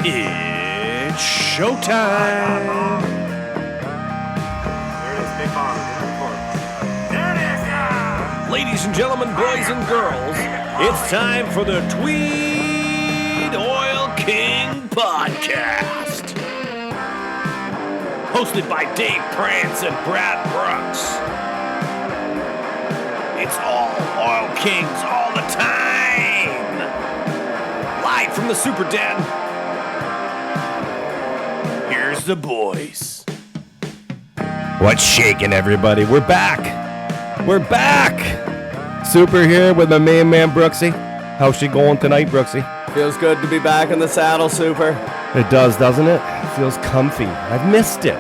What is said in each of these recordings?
It's showtime. There it is, big bomb. There it is. Ladies and gentlemen, boys and girls, it's time for the Tweed Oil King Podcast. Hosted by Dave Prance and Brad Brooks. It's all Oil Kings all the time. Live from the Super Den. Here's the boys. What's shaking, everybody? We're back. We're back. Super here with my main man, Brooksy. How's she going tonight, Brooksy? Feels good to be back in the saddle, Super. It does, doesn't it? It feels comfy. I've missed it.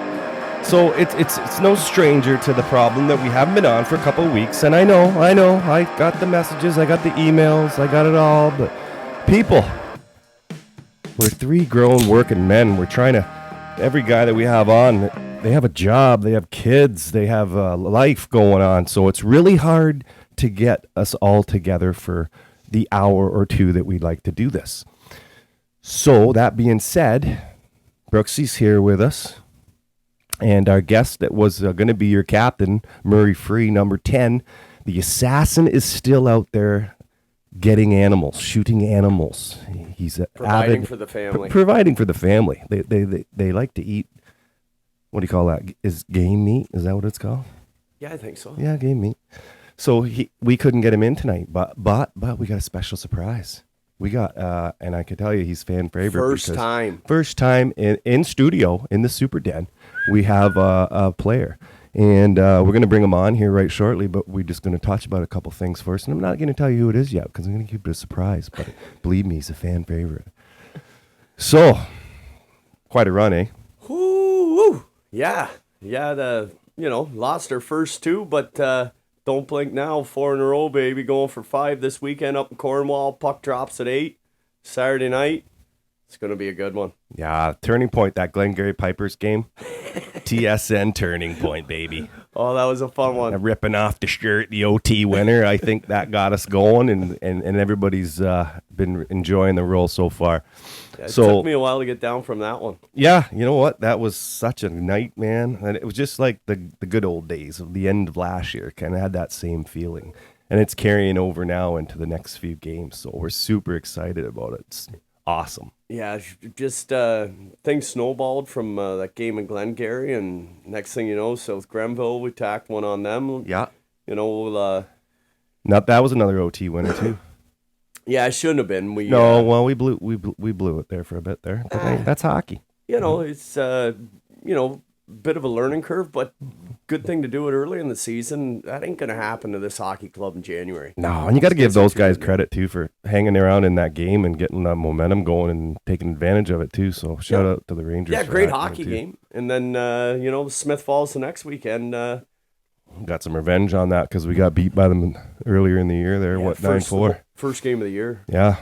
So it's no stranger to the problem that we haven't been on for a couple of weeks. And I know. I got the messages, I got the emails, I got it all. But people, we're three grown working men. We're trying to, every guy that we have on, they have a job, they have kids, they have a life going on. So it's really hard to get us all together for the hour or two that we'd like to do this. So that being said, Brooksy's here with us. And our guest that was going to be your captain, Murray Free, number 10, the assassin is still out there getting animals, shooting animals. He's Providing for the family. Providing for the family. They like to eat, what do you call that? Is game meat? Is that what it's called? Yeah, I think so. Yeah, game meat. So we couldn't get him in tonight, but we got a special surprise. We got, and I can tell you he's fan favorite. First time in studio in the Super Den. We have a player, and we're going to bring him on here right shortly, but we're just going to touch about a couple things first. And I'm not going to tell you who it is yet because I'm going to keep it a surprise, but believe me, he's a fan favorite. So, quite a run, eh? Woo! Yeah, lost our first two, but don't blink now. 4 in a row, baby. Going for 5 this weekend up in Cornwall. Puck drops at 8 Saturday night. It's going to be a good one. Yeah, turning point, that Glengarry Pipers game. TSN turning point, baby. Oh, that was a fun one. Ripping off the shirt, the OT winner. I think that got us going, and everybody's been enjoying the role so far. Yeah, it took me a while to get down from that one. Yeah, you know what? That was such a night, man. And it was just like the good old days of the end of last year. Kind of had that same feeling. And it's carrying over now into the next few games. So we're super excited about it. It's awesome. Yeah, just things snowballed from that game in Glengarry, and next thing you know, South Grenville, we tacked one on them. Yeah. You know, that was another OT winner too. Yeah, it shouldn't have been. We blew it there for a bit there. But hey, that's hockey. You know, it's bit of a learning curve, but good thing to do it early in the season. That ain't going to happen to this hockey club in January. No, and you got to give those guys credit too for hanging around in that game and getting that momentum going and taking advantage of it too. So shout out to the Rangers. Yeah, great hockey game. And then Smith Falls the next weekend. Got some revenge on that because we got beat by them earlier in the year. There, 9-4. First game of the year. Yeah,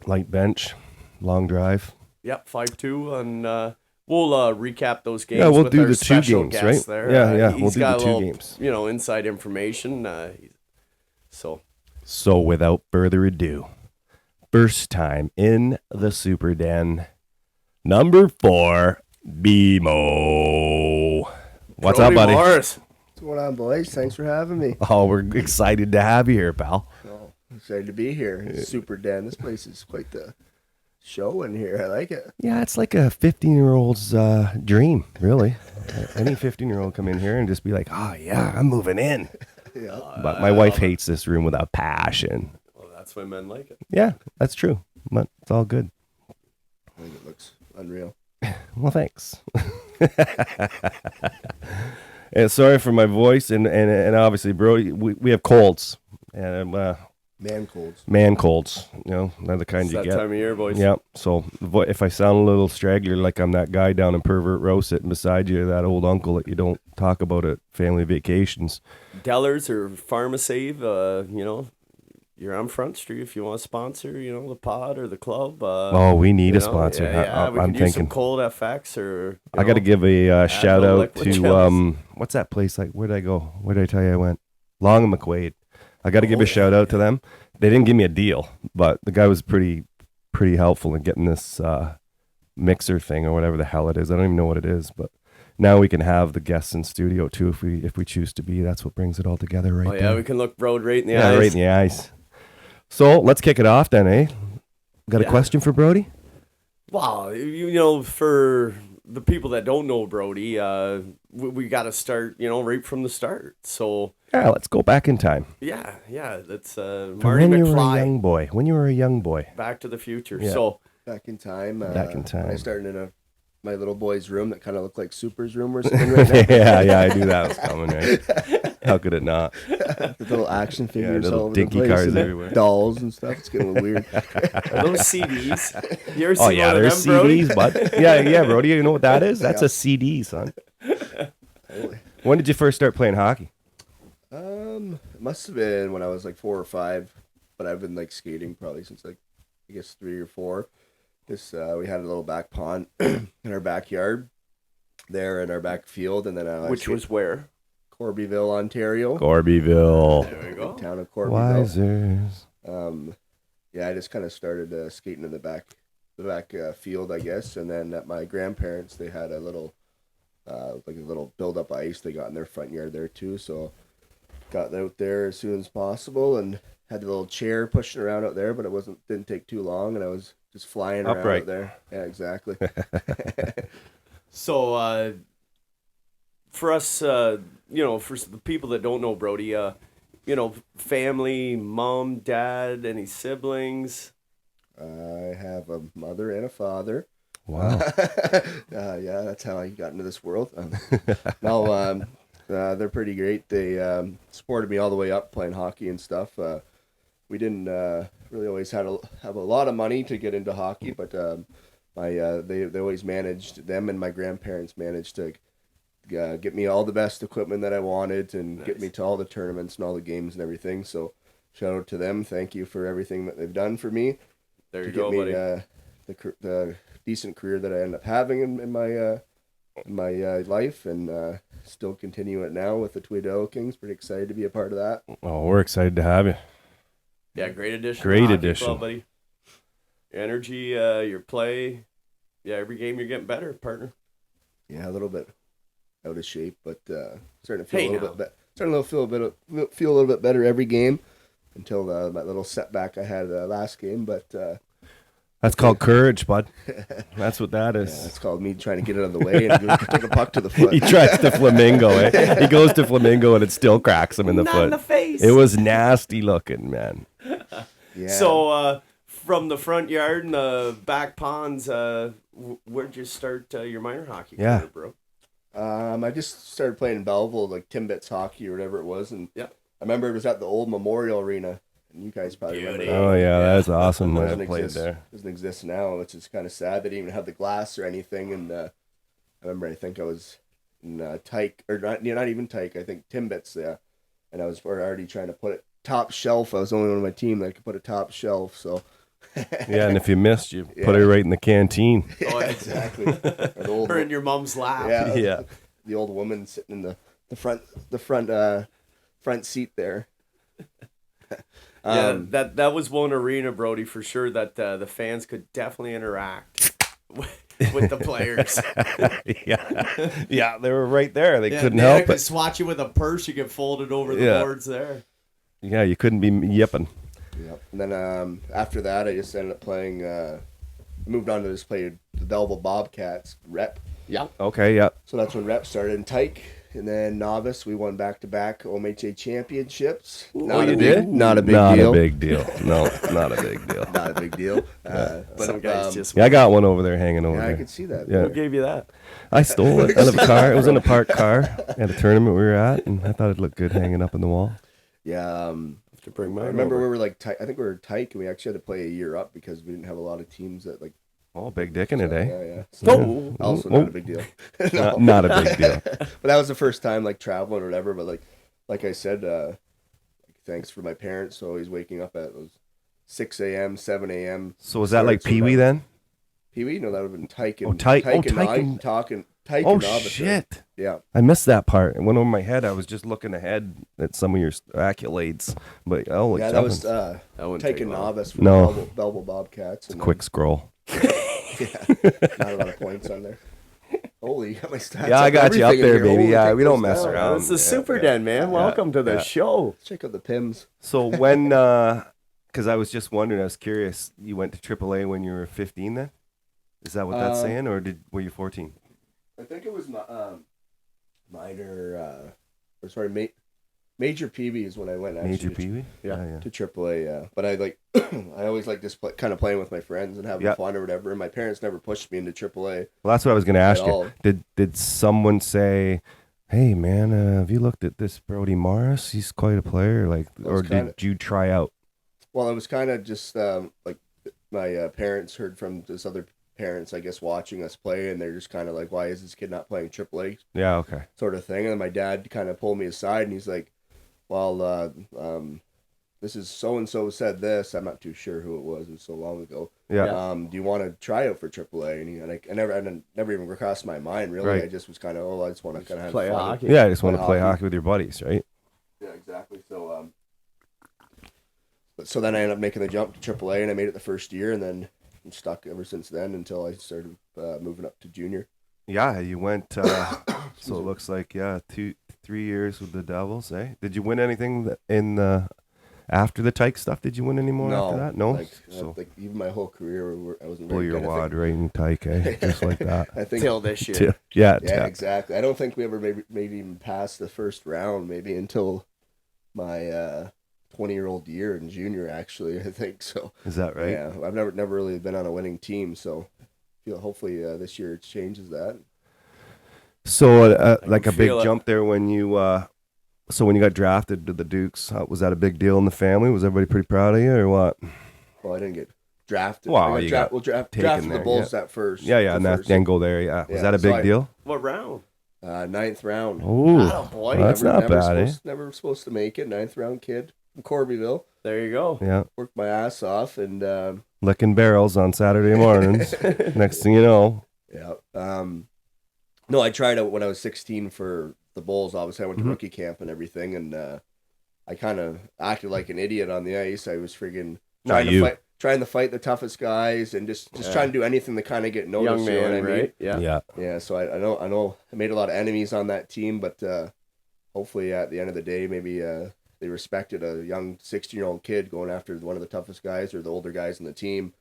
light bench, long drive. Yep, 5-2 and. We'll recap those games. Yeah, we'll with do our the 2 special games, guest right? There. Yeah, he's we'll do got the 2 little, games. Inside information. So without further ado, first time in the Super Den, number 4, BMO. What's Brody up, buddy? Morris. What's going on, boys? Thanks for having me. Oh, we're excited to have you here, pal. Oh, excited to be here. Super Den. This place is quite the show in here. I like it. Yeah, it's like a 15-year-old's dream, really. Any 15-year-old come in here and just be like, oh, yeah, I'm moving in. Yeah. But my wife hates this room with a passion. Well, that's why men like it. Yeah, that's true. But it's all good. I think it looks unreal. Well, thanks. And sorry for my voice, and obviously, bro, we have colds. And Man colds. They're the kind It's you that get. time of year, boys. Yeah. So if I sound a little straggler, like I'm that guy down in Pervert Row sitting beside you, that old uncle that you don't talk about at family vacations. Dellers or Pharmasave, you're on Front Street if you want to sponsor, the pod or the club. We need a sponsor. Yeah, we I'm could use some thinking. cold FX or. I got to give a shout out liquid to chills. what's that place like? Where did I go? Where did I tell you I went? Long and McQuaid. I got to give a shout out to them. They didn't give me a deal, but the guy was pretty helpful in getting this mixer thing or whatever the hell it is. I don't even know what it is, but now we can have the guests in studio too if we choose to be. That's what brings it all together right Oh, yeah, there. we can look Brody right in the Yeah, eyes. right in the eyes. So let's kick it off then, eh? Got a Yeah. question for Brody? Wow, you know, for the people that don't know Brody, we got to start, you know, right from the start. So Yeah, let's go back in time. yeah, that's To Marty when you were a McFly, young boy. When you were a young boy. Back to the Future. Yeah. So Back in time. Back in time. I started in my little boy's room that kind of looked like Super's room we're sitting right now. yeah, I knew that was coming, right? How could it not? The little action figures little all over dinky the place, cars and everywhere. dolls and stuff. It's getting a little weird. are those CDs? You ever Oh seen yeah, one of there's them, Brody? CDs, bud. Yeah, Brody, you know what that is? That's Yeah. a CD, son. When did you first start playing hockey? It must have been when I was like 4 or 5, but I've been like skating probably since like I guess 3 or 4. We had a little back pond in our backyard, there in our back field, and then Which was where? Corbyville, Ontario. Corbyville. There we go. Town of Corbyville. Wisers. Yeah, I just kind of started skating in the back field, I guess, and then at my grandparents, they had a little build up ice they got in their front yard there too. So got out there as soon as possible and had the little chair pushing around out there, but didn't take too long, and I was just flying around Upright. out there. Yeah, exactly. So for us, you know, for the people that don't know Brody, you know, family, mom, dad, any siblings? I have a mother and a father. Wow. Yeah, that's how I got into this world. No, they're pretty great. They supported me all the way up playing hockey and stuff. We didn't really always have a lot of money to get into hockey, but they always managed. Them and my grandparents managed to get me all the best equipment that I wanted and get me to all the tournaments and all the games and everything. So shout out to them. Thank you for everything that they've done for me. There To you get go, me buddy. the decent career that I end up having in my life, and still continue it now with the Tweed Oil Kings. Pretty excited to be a part of that. Oh, we're excited to have you. Yeah, great addition. to Great the hockey addition. club, buddy. Your energy, your play. Yeah, every game you're getting better, partner. Yeah, a little bit out of shape, but starting to feel Hey, a little now. bit feel a little bit better every game until that little setback I had last game. But That's called courage, bud. That's what that is. it's called me trying to get it out of the way and take a puck to the foot. He tries the flamingo, eh? He goes to flamingo and it still cracks him in the Not foot. in the face. It was nasty looking, man. Yeah. So from the front yard and the back ponds, where'd you start your minor hockey Yeah. career, bro? I just started playing in Belleville, like Timbits hockey or whatever it was, and Yeah. I remember it was at the old Memorial Arena, and you guys probably Beauty. remember that. Oh yeah, that's awesome. I Doesn't played exist, there. doesn't exist now, which is kind of sad. They didn't even have the glass or anything. And I remember, I think I was in Tyke, or not even Tyke, I think Timbits, yeah. And I was already trying to put it top shelf. I was the only one on my team that could put a top shelf, so. Yeah, and if you missed, you put Yeah. it right in the canteen. Oh, Exactly. Or the old, Or in your mom's lap. yeah, Yeah. the old woman sitting in the front seat there. Yeah, that was one arena, Brody, for sure, that the fans could definitely interact with the players. Yeah, they were right there. They couldn't they help could it. swat you with a purse. You get folded over the Yeah. boards there. Yeah, you couldn't be yipping. Yep. And then after that, I just ended up playing. Moved on to just play the Belleville Bobcats rep. Yeah. Okay, yeah. So that's when rep started in Tyke, and then novice. We won back-to-back OMHA championships. Not you a big, did? Not a big Not deal. a big deal. No, not a big deal. Not a big deal. But Some guys just. Yeah, I got one over there hanging over yeah, I there. could see that. Yeah. Who gave you that? I stole it out of a car. It was in a parked car at a tournament we were at, and I thought it looked good hanging up on the wall. Yeah. Have to bring mine I remember over. we were like, I think we were Tyke, and we actually had to play a year up because we didn't have a lot of teams that like. Oh, big dick in it, eh? Yeah, yeah. Oh. Also, Oh. not a big deal. Not a big deal. But that was the first time like traveling or whatever. But like I said, thanks for my parents always waking up at 6 a.m., 7 a.m. So was that like starts Pee Wee with then? Pee Wee? No, that would have been Tyke and Oh, Tyke. Oh, and Tyke I and- talking Tyke Oh, and novice. shit. Yeah. I missed that part. It went over my head. I was just looking ahead at some of your accolades. But, oh, Yeah, that was That wouldn't Tyke take and long. novice for No. the Belleville Bobcats. And quick scroll. then, Not a lot of points on there. Holy, you got my stats. Yeah, I up, got you up everything in there, here. baby. Holy, Yeah, check we don't those mess down. around. It's the Yeah, Super yeah, Den, man. Welcome to the yeah. show. Check out the Pims. So when, because I was just wondering, I was curious, you went to AAA when you were 15 then? Is that what that's saying, or were you 14? I think it was Major PB is when I went actually. Major Pee Wee? Yeah. To AAA, yeah. But I I always like this kind of playing with my friends and having Yeah. fun or whatever. And my parents never pushed me into AAA. Well, that's what I was going to ask At you. all. Did someone say, "Hey, man, have you looked at this Brody Morris? He's quite a player." Like, Well, or it's kinda- did you try out? Well, it was kind of just like my parents heard from this other parents, I guess, watching us play, and they're just kind of like, "Why is this kid not playing AAA?" Yeah. Okay. sort of thing. And then my dad kind of pulled me aside, and he's like, "Well, this is so and so said this. I'm not too sure who it was. It was so long ago. Yeah. Do you want to try out for AAA?" And I never even crossed my mind really. Right. I just was kind of, I just want to kind of Play have fun. hockey. Yeah. I just want to Play play hockey. hockey with your buddies, right? Yeah, exactly. So then I ended up making the jump to AAA, and I made it the first year, and then I'm stuck ever since then until I started moving up to junior. Yeah. You went. So it looks like 3 years with the Devils. Eh? Did you win anything in the after the Tyke stuff? Did you win any more after that? No. Like even my whole career, I wasn't Blow very your good. I wad think- right in Tyke, eh? Just like that. I think Till this year. Yeah. Yeah, exactly. I don't think we ever maybe even passed the first round, maybe until my 20-year-old year in junior. Actually, I think so. Is that right? Yeah, I've never really been on a winning team, so hopefully this year it changes that. So, like a big feel it. jump there when you, so when you got drafted to the Dukes, was that a big deal in the family? Was everybody pretty proud of you, or what? Well, I didn't get drafted. Wow, I you got got taken drafted the there, Bulls yeah. at first. Yeah, the and first. then go there. Yeah, was Yeah, that a so big deal? What round? 9th round. Oh, boy. that's not bad, eh? Never supposed to make it. 9th round kid from Corbyville. There you go. Yeah, Worked my ass off, and licking barrels on Saturday mornings. Next thing you know, yeah. No, I tried out when I was 16 for the Bulls. Obviously, I went to rookie camp and everything, and I kind of acted like an idiot on the ice. I was friggin' Not you. trying to fight the toughest guys, and just trying to do anything to kind of get noticed. Young you know man, what I mean? right? Yeah. yeah. Yeah. So I know I made a lot of enemies on that team, but hopefully at the end of the day, maybe they respected a young 16-year-old kid going after one of the toughest guys or the older guys in the team,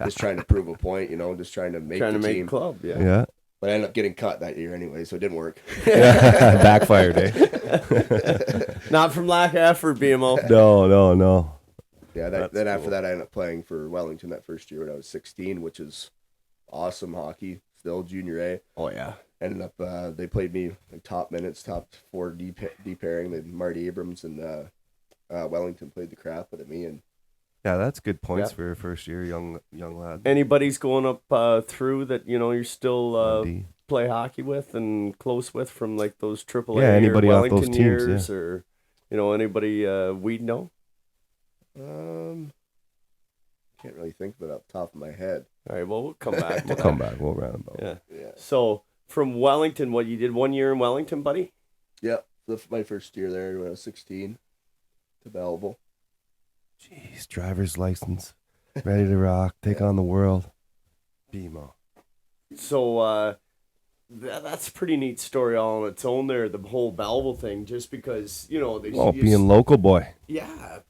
just trying to prove a point. Just trying to make Trying the to make team. club. Yeah. Yeah. But I ended up getting cut that year anyway, so it didn't work. Backfired, eh? Not from lack of effort, BMO. No. Yeah, That's then cool. after that, I ended up playing for Wellington that first year when I was 16, which is awesome hockey. Still junior A. Oh yeah. Ended up, they played me in top minutes, top 4 D pairing. Then Marty Abrams and Wellington played the crap out of me. And Yeah, that's good points Yeah. for your first year, young lad. Anybody's going up through that you're still D. play hockey with and close with from like those AAA Yeah, anybody or off those Wellington teams, years or anybody we know. can't really think of it off the top of my head. All right, well we'll come back. to We'll that. come back. We'll round about. Yeah. Yeah. So from Wellington, what you did 1 year in Wellington, buddy? Yep. My first year there when I was 16 to Belleville. Jeez, driver's license, ready to rock, take on the world. BMO. So that's a pretty neat story all on its own there, the whole Belleville thing, just because, they Oh, just- being local boy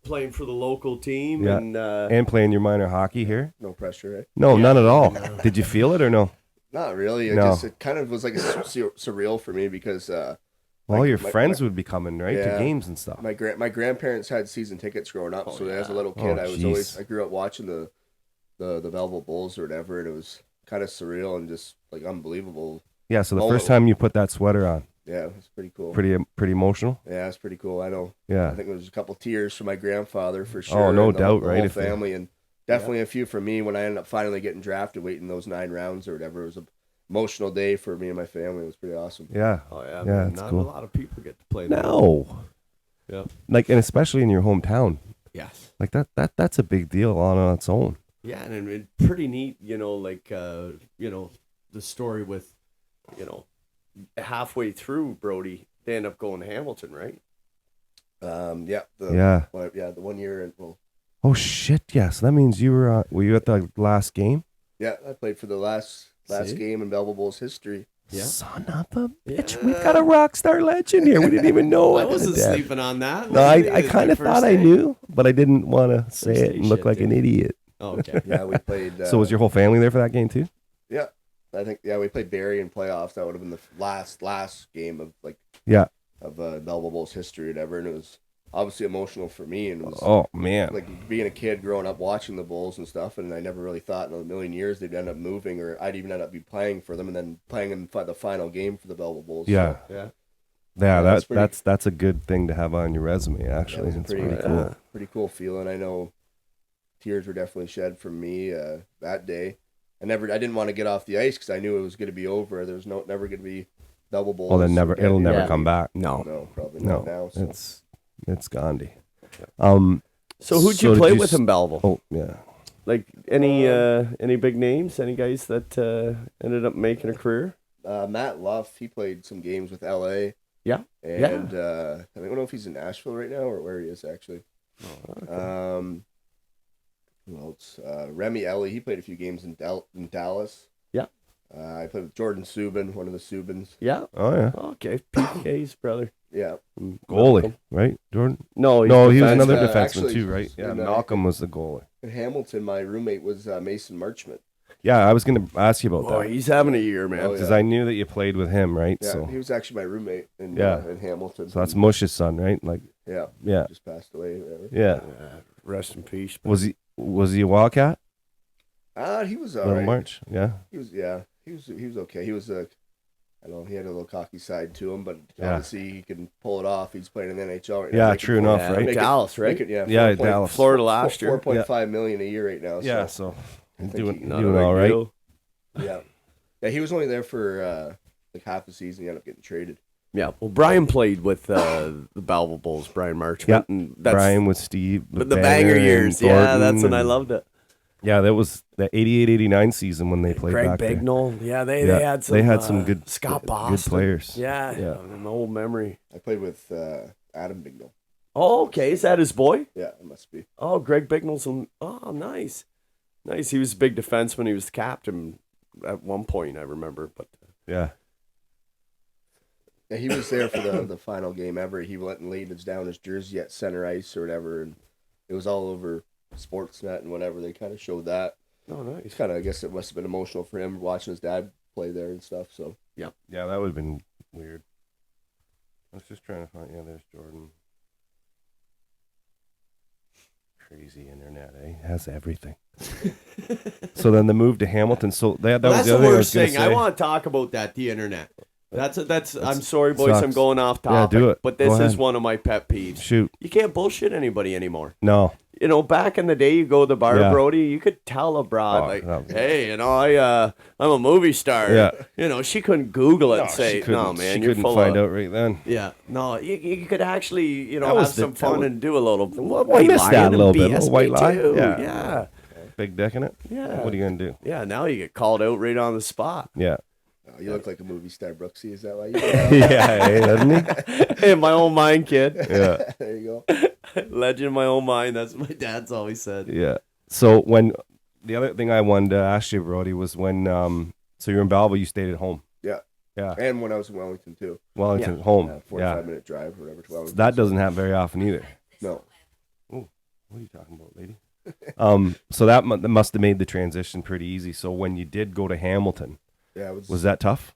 playing for the local team Yeah. and and playing your minor hockey here. No pressure, eh? No, none at all. Did you feel it or no? Not really. No. It kind of was like surreal for me because All your my- friends would be coming, right, to Yeah. games and stuff. my grandparents had season tickets growing up, so as a little Oh, kid, I grew up watching the Belleville Bulls or whatever, and it was kind of surreal and just like unbelievable. Yeah, so the Oh. first time you put that sweater on, Yeah, it was pretty cool. pretty emotional. Yeah, it's pretty cool. I know. Yeah. I think there was a couple tears from my grandfather for sure. Oh, no and doubt, the right, Whole if they- family, and definitely a few for me when I ended up finally getting drafted, waiting those 9 rounds or whatever. It was an emotional day for me and my family. It was pretty awesome. Yeah. oh yeah, Yeah, man, it's not cool. a lot of people get to play that. No. Yeah. Like, and especially in your hometown, Yes. like that's a big deal on its own. Yeah, and it's pretty neat, the story with, halfway through Brody, they end up going to Hamilton, right? Yeah. The 1 year and well, Oh shit! Yeah, so that means you were you at the last game? Yeah, I played for the last See? game in Belleville Bulls history. Yeah. Son of a bitch. We got a rock star legend here. We didn't even know I it. wasn't Dad. sleeping on that. No, What do you I think? kind of It's my thought first I day. knew, but I didn't want to say First it day and look shit, like an dude. idiot. Oh, okay. Yeah, we played. So was your whole family there for that game too? Yeah, I think we played Barrie in playoffs. That would have been the last game of Yeah. Belleville Bulls history or whatever, and it was obviously emotional for me. And it was Oh man. like being a kid growing up watching the Bulls and stuff, and I never really thought in a million years they'd end up moving, or I'd even end up be playing for them, and then playing in the final game for the Belleville Bulls. Yeah. So, Yeah. Yeah, that's pretty- that's a good thing to have on your resume. yeah, it Actually, was a it's pretty pretty cool. pretty cool feeling. I know tears were definitely shed from me that day. I didn't want to get off the ice because I knew it was going to be over. There was never going to be Belleville Bulls. Well, then it'll never Yeah. come back. No, probably No, not now. So. it's Gandhi. So who'd you did play with in Belleville? Oh yeah. Like any big names? Any guys that ended up making a career? Matt Luff, he played some games with LA. Yeah. And I don't know if he's in Nashville right now or where he is actually. Who else? Remy Ellie, he played a few games in Dallas. Yeah. I played with Jordan Subban, one of the Subbans. Yeah. Oh yeah. Okay. PK's brother. Yeah. Goalie, right, Jordan? No, No, he was another defense- defenseman actually, too, right? Yeah, in, Malcolm was the goalie. In Hamilton, my roommate was Mason Marchment. Yeah, I was gonna ask you about Oh, that he's having a year, man. Oh, because yeah. I knew that you played with him, right? Yeah, So he was actually my roommate in Hamilton. that's Mush's son, right? Like, Yeah. yeah, Just passed away. Whatever. yeah. Rest in peace. Was he a Wildcat? He was all Little right. March, yeah. He was okay. He was I don't know, he had a little cocky side to him, but Yeah. obviously he can pull it off. He's playing in the NHL right now. Yeah, Making true enough, Yeah, right? Make it- Dallas, right? Yeah, Dallas. Florida last year. $4.5 million a year right now. Yeah, So, so think doing he- Not a doing big all right. deal. yeah. Yeah, he was only there for like half the season. He ended up getting traded. Yeah. Well, Brian played with the Belleville Bulls, Brian Marchment. Yeah. And that's, Brian with Steve, but the banger and years. Yeah, that's when I and- loved it. Yeah, that was the 88-89 season when they played Greg back there. Bignall. Yeah, they Yeah, had some. they had some good Scott good Boston. players. Yeah, Yeah. an old memory. I played with Adam Bignall. Oh, okay. Is that his boy? Yeah, it must be. Oh, Greg Bignall's. Oh, nice. Nice. He was a big defenseman. He was the captain at one point, I remember. But Yeah. Yeah, he was there for the final game ever. He went and laid down his jersey at center ice or whatever, and it was all over Sportsnet and whatever. They kind of showed that. oh, nice. It's kind of, I guess it must have been emotional for him watching his dad play there and stuff. So Yeah, that would have been weird. I was just trying to find. Yeah, there's Jordan. Crazy internet, eh? It has everything. So then the move to Hamilton. So that was That's the the other thing I was worst gonna thing. say. I want to talk about that. The internet. That's. I'm sorry, boys. sucks. I'm going off topic. do it. But this Go is ahead. one of my pet peeves. Shoot. You can't bullshit anybody anymore. No. You know, back in the day, you go to the bar, Yeah. Brody, you could tell a broad, Oh, like, that was- hey, you know, I'm a movie star. Yeah. You know, she couldn't Google it and she say, couldn't, no, man, she you're couldn't full find of... out right then. Yeah, no, you could actually, you know, That have was the- some that fun was- and do a little I white missed lie that a and little bit, a BS little white me lie. too. Yeah. Yeah. Big dick in it. Yeah. What are you gonna do? Yeah, now you get called out right on the spot. Yeah. oh, you look like a movie star, Brooksy. Is that why you? Yeah, eh, doesn't he? In my own mind, kid. Yeah. There you go. Legend in my own mind. That's what my dad's always said. Yeah. So when the other thing I wanted to ask you, Brody, was when so you're in Belleville, you stayed at home. Yeah. Yeah. And when I was in Wellington too. Wellington, home. 45-minute drive or whatever to Wellington. So that doesn't happen very often either. No. What are you talking about, lady? So that must have made the transition pretty easy. So when you did go to Hamilton, Yeah, was that tough?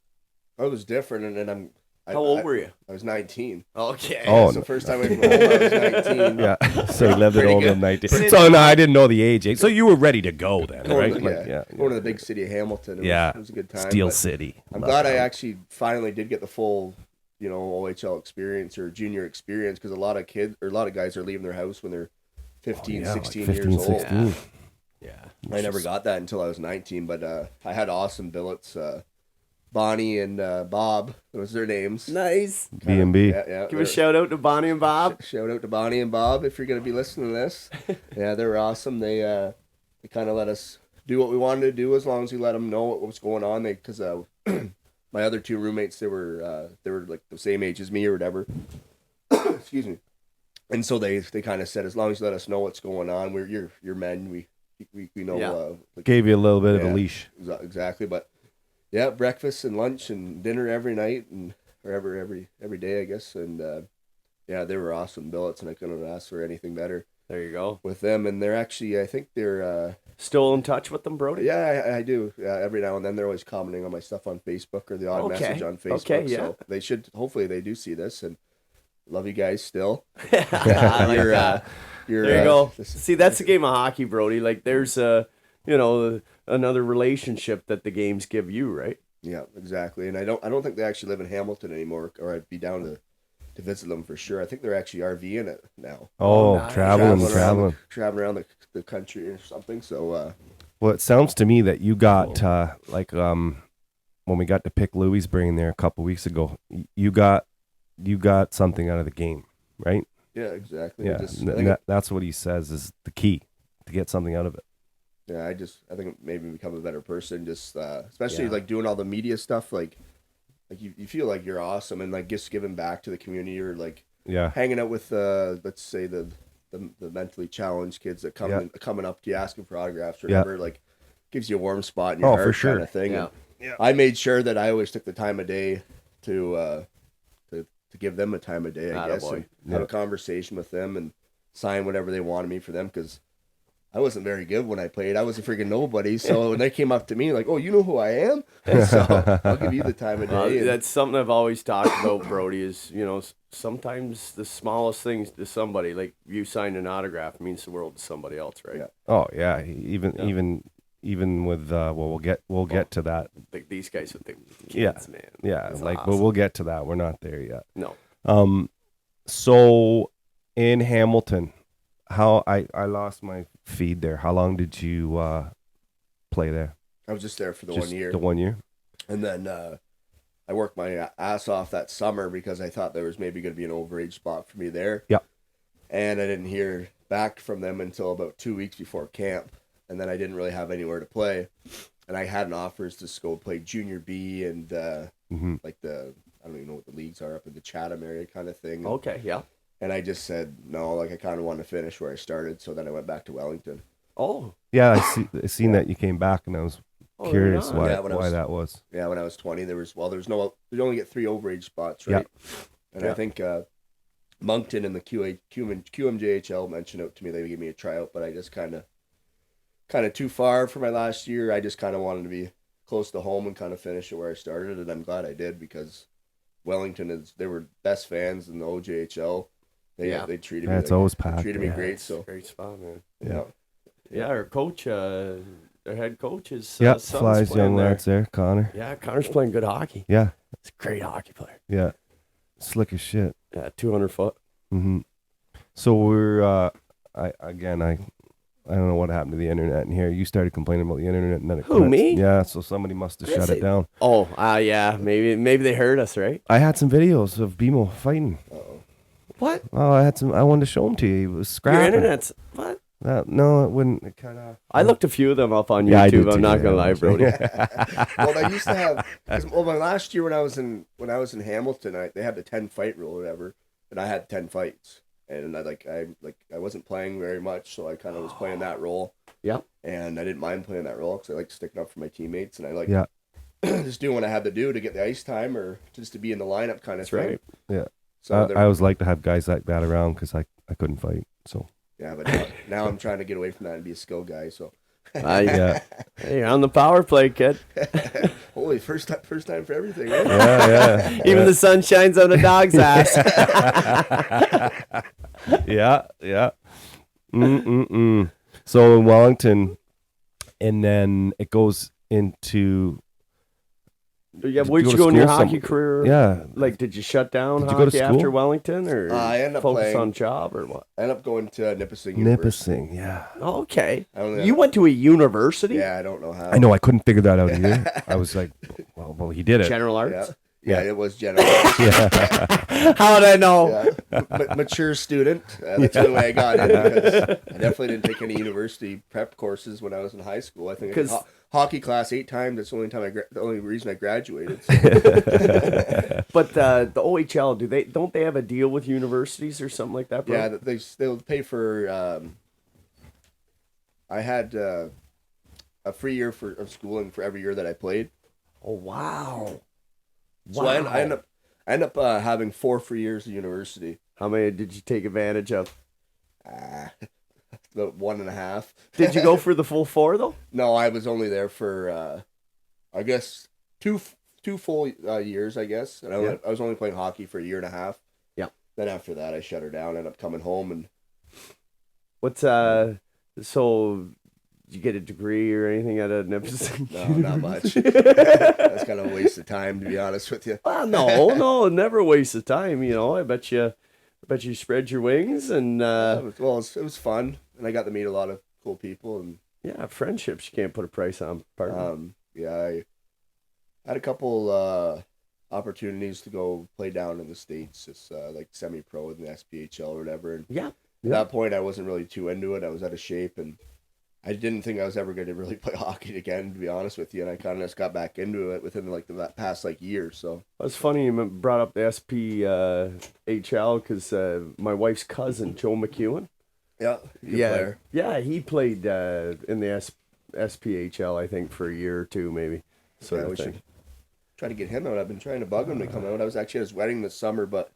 I was different, and then How old were you? I was 19. Okay. Oh, So first time away from home, I was 19. yeah. So you lived at home till good. 19. So no, I didn't know the age. So you were ready to go then, right? Going, Like, yeah, going to the big city of Hamilton. Yeah. It was a good time. Steel but City. I'm glad I actually finally did get the full, OHL experience or junior experience because a lot of guys are leaving their house when they're 15, 16 like 15, years old. 16. Yeah. I never got that until I was 19, but I had awesome billets. Bonnie and Bob, those are their names. Nice. B&B. Yeah. Give a shout out to Bonnie and Bob. Shout out to Bonnie and Bob if you're going to be listening to this. Yeah, they were awesome. They kind of let us do what we wanted to do as long as we let them know what was going on. Because my other two roommates, they were like the same age as me or whatever. Excuse me. And so they kind of said, as long as you let us know what's going on, you're men. we know. Yeah. Like, Gave you a little bit of yeah, a leash. Exactly, but yeah, breakfast and lunch and dinner every night and or every day, I guess. And yeah, they were awesome billets, and I couldn't ask for anything better There you go. with them. And they're actually, I think they're. Still in touch with them, Brody? Yeah, I do. Every now and then they're always commenting on my stuff on Facebook or the odd Okay. message on Facebook. Okay, yeah. So they should, hopefully they do see this and love you guys still. I like You're, that. you're, There you go. this- See, that's the game of hockey, Brody. Like, there's another relationship that the games give you, right? Yeah, exactly. And I don't think they actually live in Hamilton anymore, or I'd be down to visit them for sure. I think they're actually RVing it now. Oh, nice. traveling. Traveling around the country or something. So Well, it sounds to me that you got when we got to pick Louisburg there a couple weeks ago, you got something out of the game, right? yeah, exactly. Yeah, that's what he says is the key to get something out of it. Yeah, I think it made me become a better person. Just especially Yeah. like doing all the media stuff, like you feel like you're awesome and like just giving back to the community or like Yeah, hanging out with let's say the mentally challenged kids that coming up to you asking for autographs or Yeah. whatever, like gives you a warm spot in your Oh, heart for sure. kind of thing. Yeah. And I made sure that I always took the time of day to give them a time of day, I guess, Attaboy. and have a conversation with them and sign whatever they wanted me for them because I wasn't very good when I played. I was a freaking nobody. So when they came up to me like, "Oh, you know who I am?" So I'll give you the time of day. and- That's something I've always talked about, Brody, is, sometimes the smallest things to somebody, like you signing an autograph, means the world to somebody else, right? Yeah. Oh yeah, even with we'll get to that. Like these guys with the Yeah. kids, man. Yeah, That's but awesome. we'll get to that. We're not there yet. No. So in Hamilton, how I lost my feed there. How long did you play there? I was just there for the Just 1 year. The 1 year. And then I worked my ass off that summer because I thought there was maybe going to be an overage spot for me there. Yeah. And I didn't hear back from them until about 2 weeks before camp. And then I didn't really have anywhere to play. And I had an offers to go play Junior B and like I don't even know what the leagues are up in the Chatham area kind of thing. Okay, yeah. And I just said, no, like I kind of wanted to finish where I started. So then I went back to Wellington. Oh, Yeah, I seen that you came back, and I was curious right on. why Yeah, when I was- that was. Yeah, when I was 20, you only get 3 overage spots, right? And Yeah. I think Moncton and the QMJHL mentioned out to me they would give me a tryout, but I just kind of too far for my last year. I just kind of wanted to be close to home and kind of finish it where I started, and I'm glad I did because Wellington they were best fans in the OJHL. They treated me. Yeah, it's always packed. They treated me yeah. great. it's a So great spot, man. Yeah. Yeah, our coach, their head coach is Yeah, son's flies playing young there. lads there, Connor. Yeah, Connor's playing good hockey. Yeah, He's a great hockey player. yeah, slick as shit. Yeah, 200 foot. So we're I don't know what happened to the internet in here. You started complaining about the internet, and then it Who, cuts. me? Yeah, so somebody must have shut it down. Oh, yeah, maybe they heard us, right? I had some videos of BMO fighting. What? Oh, I wanted to show them to you. He was Your scrapping. internet's what? No, it wouldn't. It kind of. I looked a few of them up on Yeah, I YouTube. did I'm too, not yeah, gonna lie, Brody. well, I used to have my last year when I was in Hamilton, they had the 10 fight rule or whatever, and I had 10 fights, and I wasn't playing very much, so I kind of was playing that role. Yeah. And I didn't mind playing that role because I like sticking up for my teammates, and I like Yeah. just doing what I had to do to get the ice time or just to be in the lineup kind of That's thing. right. Yeah. So I always like to have guys like that around because I couldn't fight. So yeah, but now I'm trying to get away from that and be a skill guy. So yeah, Hey, you're on the power play, kid. holy first time for everything. Right? yeah, Even the sun shines on a dog's ass. yeah. So in Wellington, and then it goes into Yeah, where'd go you to go in your school hockey some- career? yeah. Like, did you shut down Did you go to hockey after school? Wellington, or I ended up focus playing- on job, or what? I ended up going to Nipissing University. Nipissing. Yeah, Oh, okay. I only You had- went to a university? Yeah, I don't know how. I know. I couldn't figure that out either. I was like, well, he did it. General Yeah, arts? yeah, it was general. How would I know? Yeah. Mature student. That's the only way I got in because I definitely didn't take any university prep courses when I was in high school. I think I did 'Cause- hockey class 8 times. That's the only time the only reason I graduated. So, But the OHL, don't they have a deal with universities or something like that, bro? yeah, they'll pay for. I had a free year of schooling for every year that I played. Oh, wow. So I end up having 4 free years of university. How many did you take advantage of? About 1.5. Did you go for the full 4, though? No, I was only there for, I guess, two full years, I guess. And I was only playing hockey for 1.5 years. Yeah. Then after that, I shut her down, ended up coming home. And What's, so... Did you get a degree or anything at a Nipissing? No, not much. That's kind of a waste of time, to be honest with you. Well, no, never a waste of time. You know, I bet you spread your wings and It was fun, and I got to meet a lot of cool people, and yeah, friendships you can't put a price on. Pardon. I had a couple opportunities to go play down in the States, just like semi-pro in the SPHL or whatever. And Yeah. at that point, I wasn't really too into it. I was out of shape, and I didn't think I was ever going to really play hockey again, to be honest with you. And I kind of just got back into it within like the past year. So It's funny you brought up the SPHL because my wife's cousin Joe McEwen. yeah, player. Yeah, he played in the SPHL I think for a year or two maybe. Sort we of thing. should try to get him out. I've been trying to bug him to come out. I was actually at his wedding this summer, but I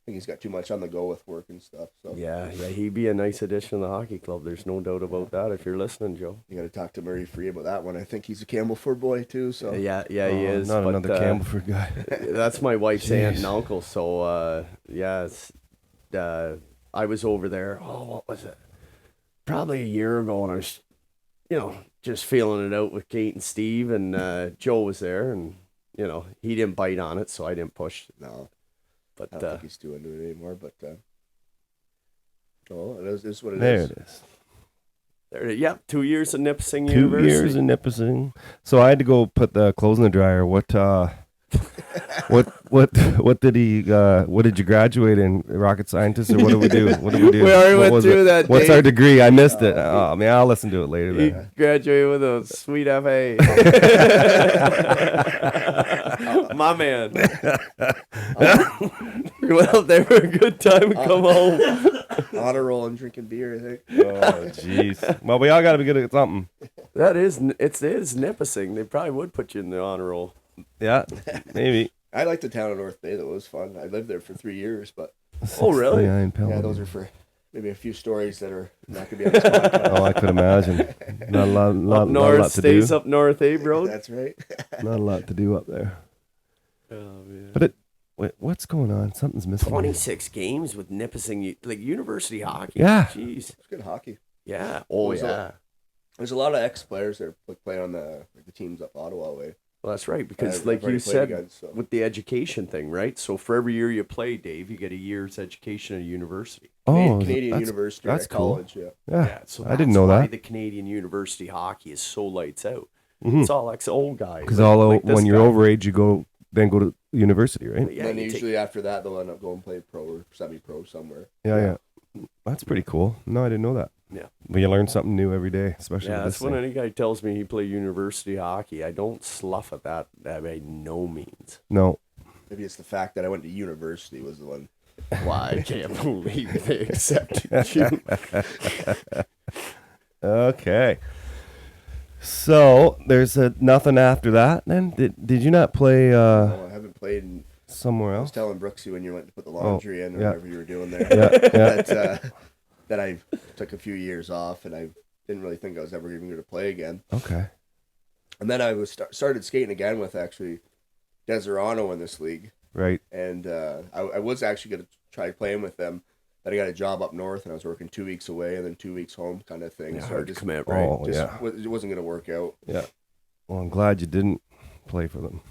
think he's got too much on the go with work and stuff. So Yeah, he'd be a nice addition to the hockey club. There's no doubt about that. If you're listening, Joe. you got to talk to Murray Free about that one. I think he's a Campbellford boy too. So Yeah, he is. Not but, another Campbellford guy. That's my wife's aunt and Jeez. uncle. So I was over there. Oh, what was it? Probably a year ago, and I was, just feeling it out with Kate and Steve, and Joe was there, and he didn't bite on it, so I didn't push. no, But I don't think he's too into it anymore. But it is what it There is. it is. yeah, 2 years at Nipissing 2 University. years in Nipissing. So I had to go put the clothes in the dryer. What did he? What did you graduate in? Rocket scientist, or what did we do? What did we do? We already What went was through it? that, What's Dave. our degree? I missed it. Oh man, I'll listen to it later. He Then. graduated with a sweet FA. My man. You went out there for a good time and come home. Honor roll and drinking beer, I think. Oh jeez. Well, we all got to be good at something. It is Nipissing. They probably would put you in the honor roll. Yeah, maybe. I like the town of North Bay, though. It was fun. I lived there for 3 years, but Oh, really? Yeah, yeah, those are for maybe a few stories that are not going to be on this podcast. Oh, I could imagine. Not a lot, Up not a north, lot to do. stays up north, Abe Road. That's right. Not a lot to do up there. Oh, man. But what's going on? Something's missing. 26 games with Nipissing, like university hockey. Yeah. Jeez. It's good hockey. Yeah. Oh, There's yeah. There's a lot of ex-players that are playing on the teams up Ottawa way. Well, that's right, because I've like already you played said, against, so. with the education thing, right? So for every year you play, Dave, you get a year's education at a university. Oh, Canadian that's- University that's at cool. college, yeah. Yeah, So I didn't know that's why that. the Canadian university hockey is so lights out. Mhm. It's all ex-old guys. Because like this when you're guy. overage, you go to university, right? Yeah, and then you take- usually after that, they'll end up going play pro or semi-pro somewhere. Yeah. That's pretty cool. No, I didn't know that. Yeah. But you learn something new every day, especially Yeah, with that's this when thing. any guy tells me he played university hockey. I don't slough at that by no means. No. Maybe it's the fact that I went to university was the one. Why? I can't believe they accepted you. Okay. So there's nothing after that. Then did you not play No, I haven't played in somewhere I was else? telling Brooksy when you went to put the laundry in or yeah. whatever you were doing there Yeah. that I took a few years off and I didn't really think I was ever even going to play again. Okay. And then I was started skating again with actually Deserano in this league, Right. and I was actually going to try playing with them. But I got a job up north and I was working 2 weeks away and then 2 weeks home kind of thing. Yeah, so hard I to just, commit, right? Oh, just yeah. it wasn't going to work out. Yeah. Well, I'm glad you didn't play for them.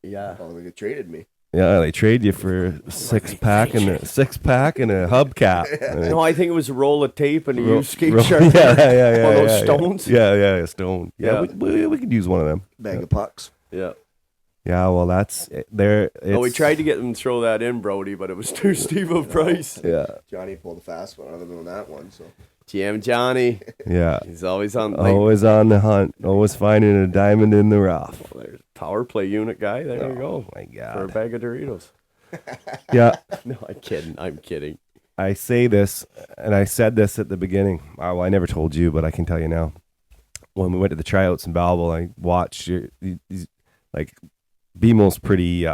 Yeah. Oh, they traded me. Yeah, they trade you for a six pack and a hubcap. No, I think it was a roll of tape and a used skate Roll- sharp. yeah, One of those yeah. stones. Yeah, a stone. Yeah, Yeah. we could use one of them. Bag of pucks. Yeah. Yeah, well, that's there. Oh, we tried to get them to throw that in, Brody, but it was too steep a price. Yeah, Johnny pulled a fast one other than that one. So GM Johnny, yeah. he's always on. Always on the hunt. Always finding a diamond in the rough. There's a power play unit guy. There you go. Oh my For a God. bag of Doritos. Yeah. No, I'm kidding. I say this, and I said this at the beginning. Well, I never told you, but I can tell you now. When we went to the tryouts in Belleville, I watched he's like BMO's pretty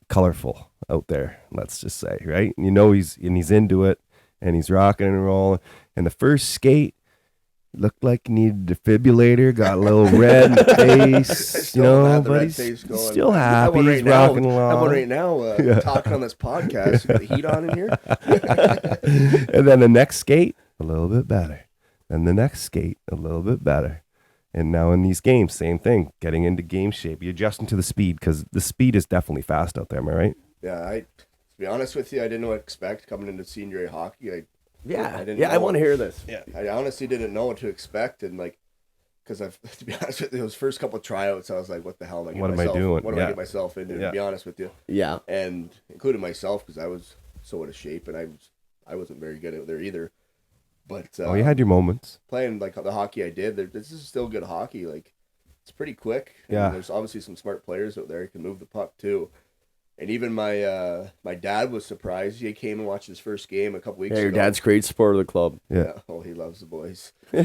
colorful out there. Let's just say, right? And you know he's into it, and he's rocking and rolling. And the first skate looked like he needed a defibrillator. Got a little red in the face, but he's still happy. He's rocking along. I'm one right now talking on this podcast. Got the heat on in here. And then the next skate, a little bit better. And the next skate, a little bit better. And now in these games, same thing. Getting into game shape. You're adjusting to the speed because the speed is definitely fast out there. Am I right? Yeah, to be honest with you, I didn't know what to expect coming into senior A hockey. I want to hear this. Yeah. I honestly didn't know what to expect, and because to be honest with you, those first couple of tryouts, I was like, "What the hell am I? What am I doing? What do I get myself into?" Yeah. To be honest with you, Yeah. and including myself because I was so out of shape, and I wasn't very good out there either. But You had your moments. playing like the hockey I did, this is still good hockey. Like it's pretty quick. Yeah. And there's obviously some smart players out there who can move the puck too. And even my dad was surprised. He came and watched his first game a couple weeks Yeah, your ago. dad's great sport of the club. Yeah. Oh, he loves the boys. I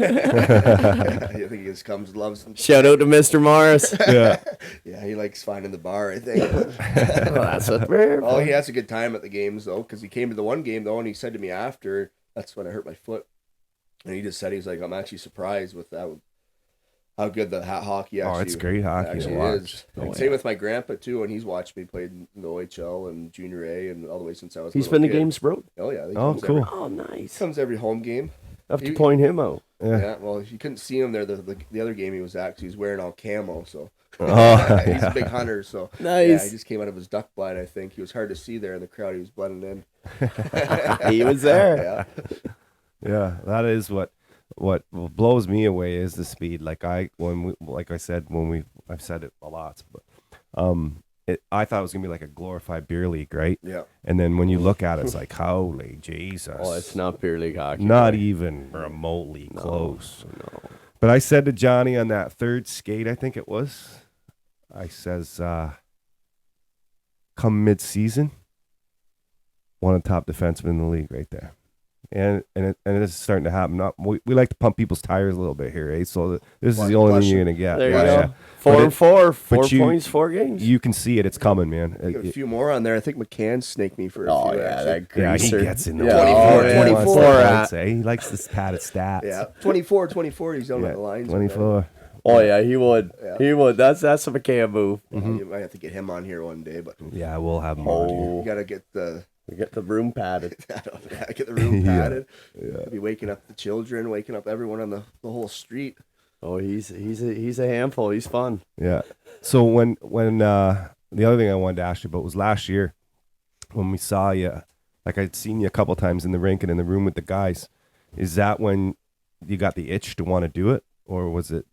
think he just loves them. Shout out to Mr. Morris. Yeah. Yeah, he likes finding the bar, I think. That's what we're. Oh, he has a good time at the games though, because he came to the one game though, and he said to me after, that's when I hurt my foot, and he just said he's like, I'm actually surprised with that. How good the hockey actually. It's great hockey to actually watch. is. And same with my grandpa too, and he's watched me play in the OHL and Junior A and all the way since I was. He's a been little the kid. games, bro. Oh yeah. He Oh, comes cool. Oh, nice. Comes every home game. I have to point him out. Yeah. Well, you couldn't see him there. The other game he was at, 'cause he was wearing all camo. So Oh, he's a big hunter. So Nice. Yeah, he just came out of his duck blind. I think he was hard to see there in the crowd. He was blending in. He was there. Yeah. Yeah, that is what blows me away is the speed. I've said it a lot, but I thought it was gonna be like a glorified beer league, right? Yeah. And then when you look at it, it's like, holy Jesus! Oh, it's not beer league hockey. not right? even remotely close. No. But I said to Johnny on that third skate, I think it was, I says, come mid-season, one of the top defensemen in the league right there. And it is starting to happen. We like to pump people's tires a little bit here, eh? So this is the only thing you're going to get. There you Yeah, go. yeah. 4 and 4, 4 but you- points, 4 games. You can see it. It's coming, man. Got a few more on there. I think McCann snaked me for a Oh few. yeah, actually. that Yeah, greaser. he gets in the Yeah. 24, He 24. wants the points, eh? He likes this padded stats. Yeah, 24. He's down Yeah, at the lines. 24. Oh yeah, he would. Yeah. He would. That's a McCann move. You might have to get him on here one day, but Yeah, we'll have him on here. you gotta get the We get the room padded. get the room Yeah. padded. Be waking up the children, waking up everyone on the whole street. Oh, he's a handful. He's fun. Yeah. So when the other thing I wanted to ask you about was last year when we saw you, like I'd seen you a couple times in the rink and in the room with the guys. Is that when you got the itch to want to do it, or was it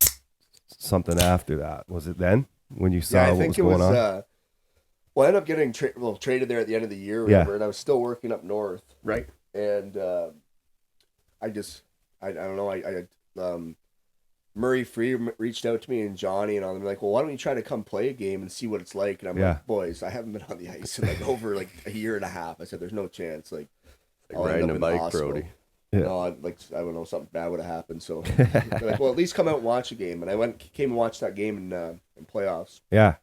something after that? Was it then when you saw Yeah, I what think was it going was. on? Well, I ended up getting traded there at the end of the year, or Yeah. whatever, and I was still working up north. Right. And I don't know. Murray Free reached out to me and Johnny and all them like, well, why don't you try to come play a game and see what it's like? And I'm Yeah. like, boys, I haven't been on the ice in over a year and a half. I said, there's no chance. Like I'll end Riding up a in the bike, hospital. Brody. Yeah. No, I don't know, something bad would have happened. So they're like, well, at least come out and watch a game. And I came and watched that game in playoffs. Yeah.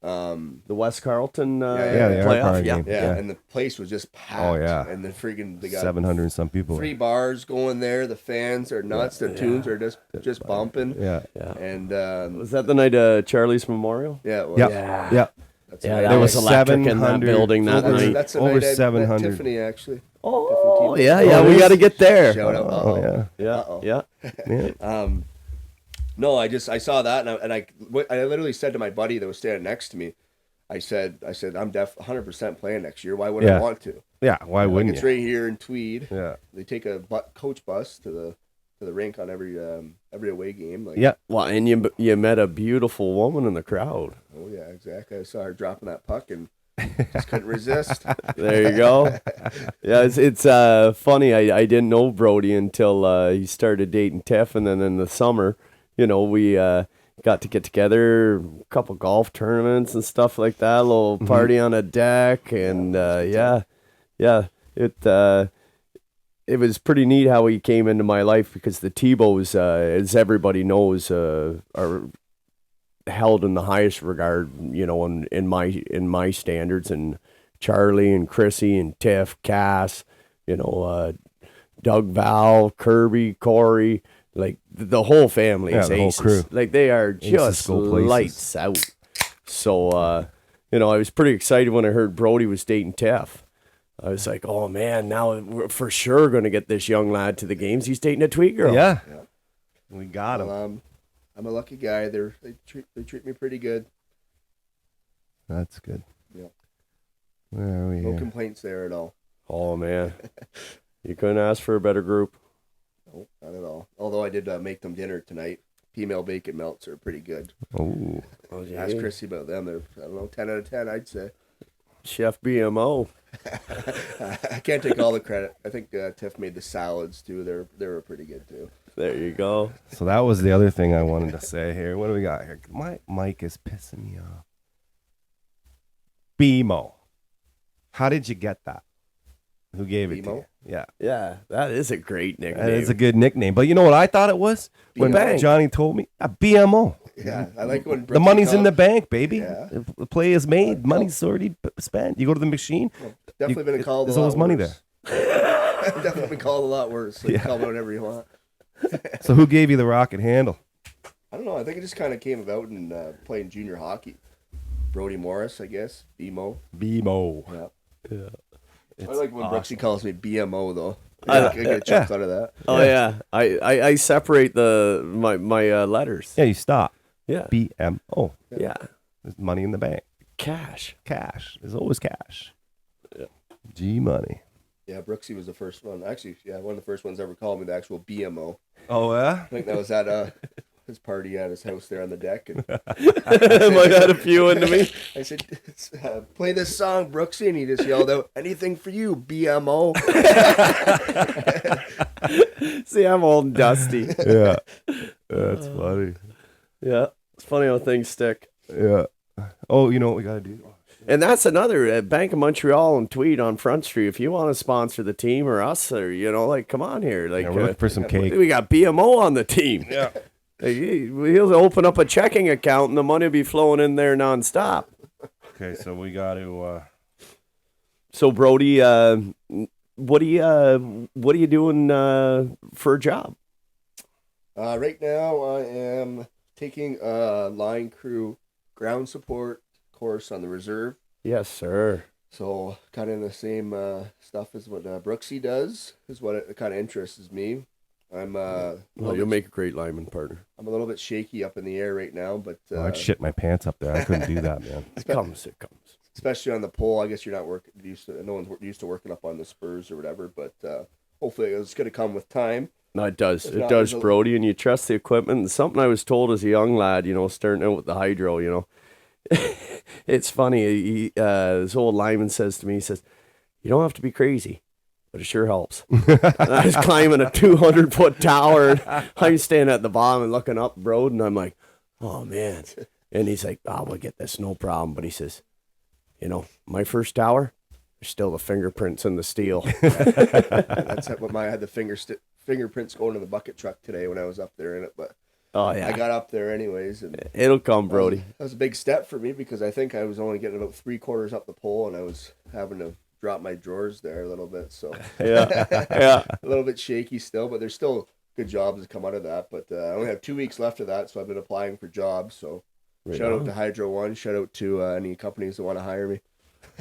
The West Carlton Yeah, the playoff. Arcard Yeah. game. Yeah, Yeah. and the place was just packed. Oh, yeah. And they got 700 and some people. 3 bars going there. The fans are nuts. Their tunes are just bumping. Yeah. Yeah. And Was that the night of Charlie's memorial? yeah, it was. Yeah. Yeah. Yeah. That's Yeah, the that night. was was electric in that 700 building that over- night. That's the over night I met 700. Tiffany actually. Oh, Tiffany yeah, team. yeah. Oh, We it got to is? get there. Shout out. Oh, yeah. Yeah, Uh-oh. yeah. Yeah. No, I saw that and I literally said to my buddy that was standing next to me, I said I'm 100% playing next year. Why wouldn't I Yeah. want to? Yeah. Why Like wouldn't it's you? right here in Tweed. Yeah. They take a coach bus to the rink on every away game. Like, Yeah. Well, and you met a beautiful woman in the crowd. Oh yeah, exactly. I saw her dropping that puck and just couldn't resist. There you go. Yeah, it's funny. I didn't know Brody until he started dating Tiff, and then in the summer, we got to get together, a couple golf tournaments and stuff like that. A little party on a deck, and yeah. It was pretty neat how he came into my life because the Tebows, as everybody knows, are held in the highest regard, you know, in my standards. And Charlie and Chrissy and Tiff, Cass, you know, Doug, Val, Kirby, Corey, like the whole family is the whole aces. crew. Like they are Aces just go places. lights out. So, you know, I was pretty excited when I heard Brody was dating Tiff. I was like, oh man, now we're for sure going to get this young lad to the games. He's dating a Tweed girl. Yeah. We got him. Well, I'm a lucky guy. They treat me pretty good. That's good. Yeah. Where are we No here? complaints there at all. Oh man, you couldn't ask for a better group. No, not at all. Although I did make them dinner tonight. Female bacon melts are pretty good. Oh, Ask Chrissy about them. They're, I don't know, 10 out of 10, I'd say. Chef BMO. I can't take all the credit. I think Tiff made the salads too. They were pretty good too. There you go. so that was the other thing I wanted to say here. What do we got here? My mic is pissing me off. BMO. How did you get that? Who gave it to BMO? you? Yeah. Yeah, that is a great nickname. That is a good nickname. But you know what I thought it was? When Bank. Johnny told me? A BMO. Yeah, I like when The money's in the bank, baby. Yeah. The play is made. Money's already spent. You go to the machine. Definitely been called. There's a lot always money worse. there. Definitely been called a lot worse. So you can call me whatever you want. So who gave you the rocket handle? I don't know. I think it just kind of came about in playing junior hockey. Brody Morris, I guess. BMO. BMO. Yeah. It's I like when awesome. Brooksy calls me BMO though. I- I get a chuck out of that. Oh yeah, I separate my letters. Yeah, you stop. Yeah, BMO. yeah. There's money in the bank. Cash. Cash. There's always cash. Yeah. G money. Yeah, Brooksy was the first one. Actually, yeah, one of the first ones ever called me the actual BMO. Oh, yeah? I think that was at his party at his house there on the deck. And Might have had a few into me. I said, play this song, Brooksy. And he just yelled out, anything for you, BMO. See, I'm old and dusty. Yeah. That's funny. Yeah, it's funny how things stick. Yeah. Oh, you know what we got to do? And that's another Bank of Montreal and Tweed on Front Street. If you want to sponsor the team or us, or you know, like, come on here. Like, Yeah, we're looking for some cake. we got BMO on the team. Yeah. Like, he'll open up a checking account and the money will be flowing in there nonstop. Okay, so we got to... So Brody, what are you doing for a job? Right now, I am taking a line crew ground support course on the reserve. Yes, sir. So kind of in the same stuff as what Brooksy does is what it kind of interests me. I'm Well, you'll make a great lineman partner. I'm a little bit shaky up in the air right now, but I'd shit my pants up there. I couldn't do that, man. It comes. especially on the pole. I guess you're not used to. No one's used to working up on the spurs or whatever, but hopefully it's going to come with time. No, it does. If It not, does, there's a- Brody, and you trust the equipment. And something I was told as a young lad, you know, starting out with the hydro, you know. It's funny. This old lineman says to me, he says, you don't have to be crazy, but it sure helps. And I was climbing a 200-foot tower. And I'm standing at the bottom and looking up the road, and I'm like, oh, man. And he's like, oh, we'll get this, no problem. But he says, you know, my first tower, there's still the fingerprints in the steel. That's what I had the fingerprints going in the bucket truck today when I was up there in it, but Oh, yeah. I got up there anyways, and It'll come, Brody. that was a big step for me because I think I was only getting about 3/4 up the pole, and I was having to drop my drawers there a little bit, so Yeah. Yeah. a little bit shaky still, but there's still good jobs that come out of that. But I only have 2 weeks left of that, so I've been applying for jobs. So Right shout on. out to Hydro One, shout out to any companies that want to hire me.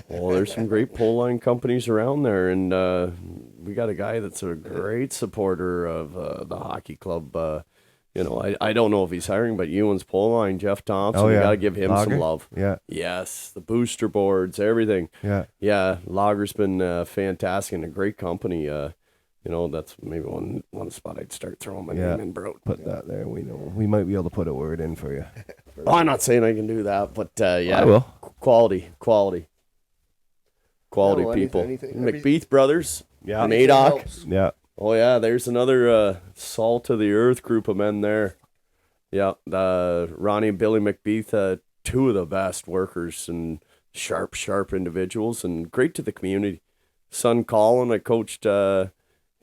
Well, there's some great pole line companies around there, and we got a guy that's a great supporter of the hockey club. You know, I don't know if he's hiring, but Ewan's pole line, Jeff Thompson, Oh, we yeah. got to give him Lager? some love. Yeah. Yes, the booster boards, everything. Yeah. Yeah, Lager's been fantastic and a great company. You know, that's maybe one spot I'd start throwing my Yeah. name in, bro. Put that there. We know. We might be able to put a word in for you. Oh, I'm not saying I can do that, but yeah, I will. Quality No, people. anything- McBeath brothers, Yeah. Madoc. Helps. Yeah. Oh yeah, there's another salt of the earth group of men there. Yeah, Ronnie and Billy McBeath, two of the best workers and sharp individuals, and great to the community. son Colin. I coached him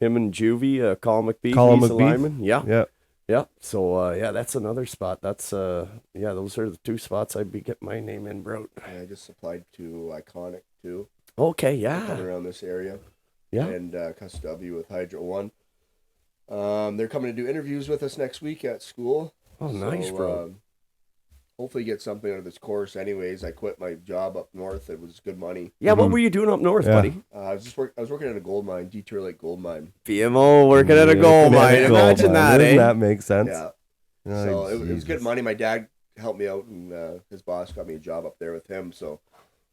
and Juvie, Colin McBeef. Colin he's a McBeef? lineman. Yeah. Yeah. Yeah. So, that's another spot. That's, those are the two spots I'd be getting my name in, bro. I just applied to Iconic too. Okay, Coming yeah. around this area. Yeah. And Cus W with Hydro One. They're coming to do interviews with us next week at school. Oh, nice, bro. Hopefully get something out of this course. Anyways, I quit my job up north. It was good money. Yeah, what were you doing up north, Yeah. buddy? I was working at a gold mine, Detour Lake Gold Mine. BMO working at a gold mine. Imagine that, Doesn't eh? that make sense? Yeah. Oh, So it was Jesus. good money. My dad helped me out, and his boss got me a job up there with him. So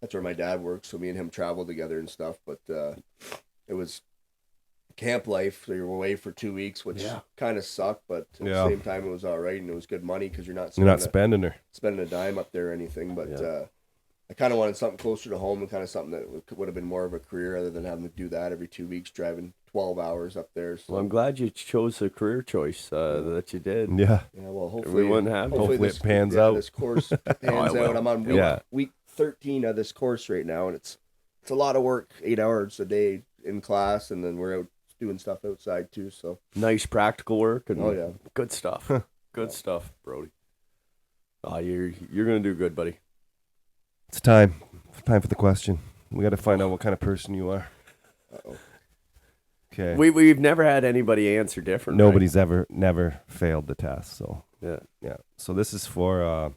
that's where my dad works. So me and him traveled together and stuff. But it was camp life. So you're away for 2 weeks, which kind of sucked. But at the same time, it was all right, and it was good money because you're not spending her. spending a dime up there or anything. But I kind of wanted something closer to home and kind of something that would have been more of a career rather than having to do that every 2 weeks, driving 12 hours up there. So. Well, I'm glad you chose the career choice that you did. Yeah. Yeah, well, hopefully We wouldn't have. Hopefully it pans out. This course pans out. I'm on week 13 of this course right now, and it's a lot of work. 8 hours a day in class, and then we're out doing stuff outside too. So Nice practical work and Oh, yeah. good stuff. Good stuff, Brody. You're gonna do good, buddy. It's time. Time for the question. We got to find out what kind of person you are. Uh-oh. Okay. We've never had anybody answer different. Nobody's never failed the test. So Right? yeah. So this is for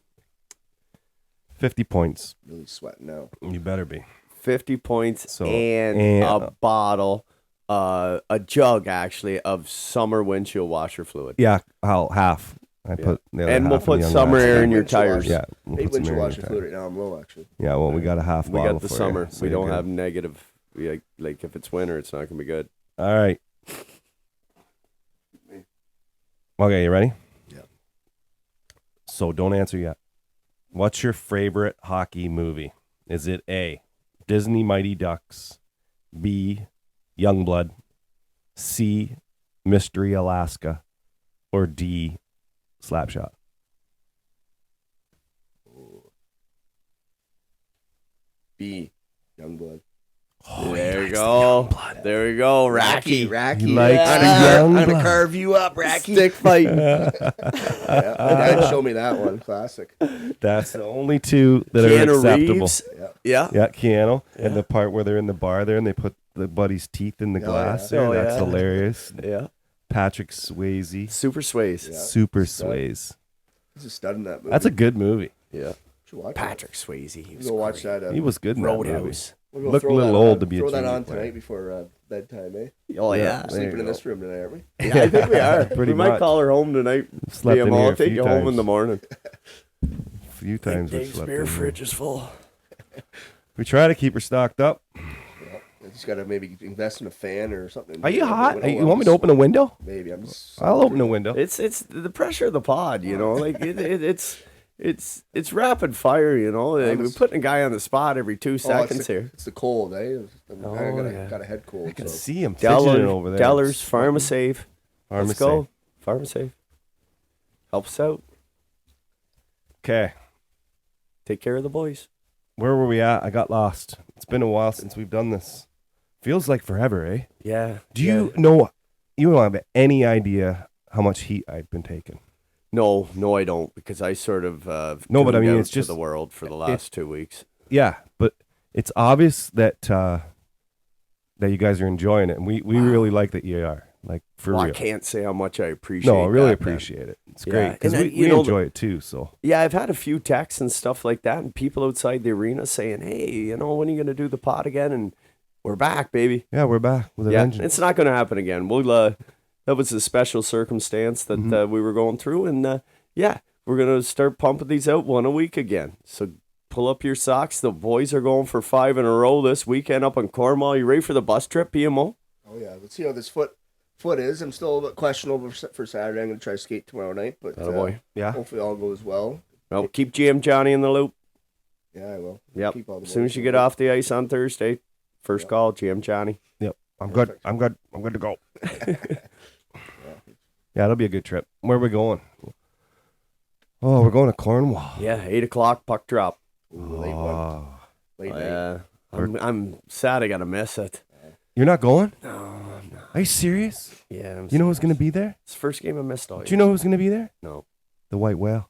50 points. really sweating now. You better be. 50 points So- and and- a bottle, a jug actually of summer windshield washer fluid. Yeah. Half. I put the other And we'll half in put the young summer lads. air in your Windshield tires. washer. Yeah. We'll Hey, put some windshield air in your washer tires. fluid right now. I'm low actually. Yeah. Well, we got a half We bottle got the for summer. you, so We you're don't good. have negative. Like if it's winter, it's not gonna be good. All right. Okay, you ready? Yeah. So don't answer yet. What's your favorite hockey movie? Is it A, Disney Mighty Ducks, B, Youngblood, C, Mystery Alaska, or D, Slapshot? B, Youngblood. There we go. There we go. Racky. Racky. He likes I'm the gonna Youngblood. carve you up, Racky. Stick fight. Yeah, my dad showed me that one. Classic. That's the only two that are Keanu acceptable. Reeves. Yeah. Yeah. Yeah, Keanu. And the part where they're in the bar there and they put the buddy's teeth in the Oh, glass yeah. there. Oh, That's yeah. hilarious. Yeah. Patrick Swayze. Super sways. Yeah. Super Stud. Swayze. He's a stud in that movie. That's a good movie. Yeah. Should watch Patrick Swayze. He It. was Go watch great. that. He was good in that movie. Roadhouse. We'll go Looked throw a little that old on- to be a Throw that junior on player. tonight before bedtime, eh? Oh yeah. There you Sleeping in go. this room tonight, aren't we? Yeah, I think we are. Pretty we might much. call her home tonight. Slept in BMO, here I'll a take few you home in times. the morning. A few times we've Dave's slept beer in here. fridge is full. We try to keep her stocked up. I just gotta maybe invest in a fan or something. Are you hot? I'm You want me just- to open a window? Maybe I'm just. I'll open a window. It's the pressure of the pod, you know. Like it's rapid fire, you know. Like, we're putting a guy on the spot every 2 seconds here. It's the cold, eh? yeah. Got a head cold. I can So. see him fidgeting over there. Dellers, Pharmasafe. Pharmasafe. Let's go. Pharmasafe. Help us out. Okay. Take care of the boys. Where were we at? I got lost. It's been a while since we've done this. Feels like forever, eh? Yeah. Do you know? You don't have any idea how much heat I've been taking. No, I don't, because I sort of No, but I tuned mean, out it's to just- the world for the last 2 weeks. Yeah, but it's obvious that that you guys are enjoying it, and we really like that you are. Like for Well, I real. can't say how much I appreciate. No, I really that, man. appreciate it. It's Yeah, great because and, we you know, enjoy it too. So Yeah, I've had a few texts and stuff like that, and people outside the arena saying, "Hey, you know, when are you going to do the pod again?" And we're back, baby. yeah, we're back with a Yeah, vengeance. it's not going to happen again. We'll that was a special circumstance that Mm-hmm. we were going through, and yeah, we're going to start pumping these out one a week again. So pull up your socks. The boys are going for 5 in a row this weekend up in Cornwall. You ready for the bus trip, PMO? Oh yeah, let's see how this foot is. I'm still a bit questionable for Saturday. I'm gonna try to skate tomorrow night, but Attaboy. Yeah. hopefully all goes well. Well, keep GM Johnny in the loop. Yeah, I will. Yep. Keep all the As soon as boys you in get the loop. off the ice on Thursday, first call, GM Johnny. Yep, I'm good. I'm good. I'm good to go. Yeah, it'll be a good trip. Where are we going? Oh, we're going to Cornwall. Yeah, 8 o'clock puck drop. Ooh, late one. Oh, Late night. Yeah, I'm sad I gotta miss it. You're not going? No, I'm not. Are you serious? Yeah. You know who's going to be there? It's the first game I missed all year. Do you know who's going to be there? No. The white whale.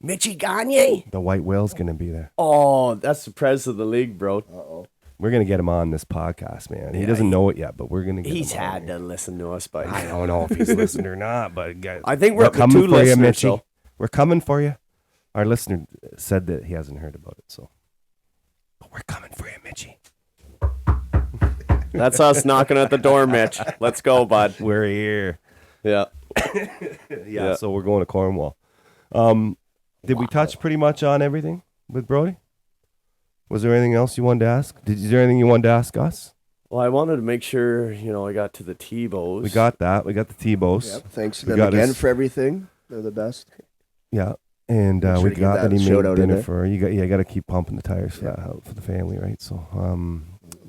Mitchie Gagne? The white whale's going to be there. Oh, that's the president of the league, bro. Uh-oh. We're going to get him on this podcast, man. He Yeah, doesn't know it yet, but we're going to get He's him on had here. to listen to us, but I don't know if he's listening or not, but guys, I think we're up to coming 2 for you, listeners, Mitchie. so. We're coming for you. Our listener said that he hasn't heard about it, so. But we're coming for you, Mitchie. That's us knocking at the door, Mitch. Let's go, bud. We're here. Yeah. Yeah, so we're going to Cornwall. Did we touch pretty much on everything with Brody? Was there anything else you wanted to ask? Is there anything you wanted to ask us? Well, I wanted to make sure, I got to the Tebows. We got that. We got the T-Bows. Yep. Thanks to We them got again his- for everything. They're the best. Yeah. And Make sure we to give got that that he a shout made out in dinner there. for her. You got to keep pumping the tires for that for the family, right? So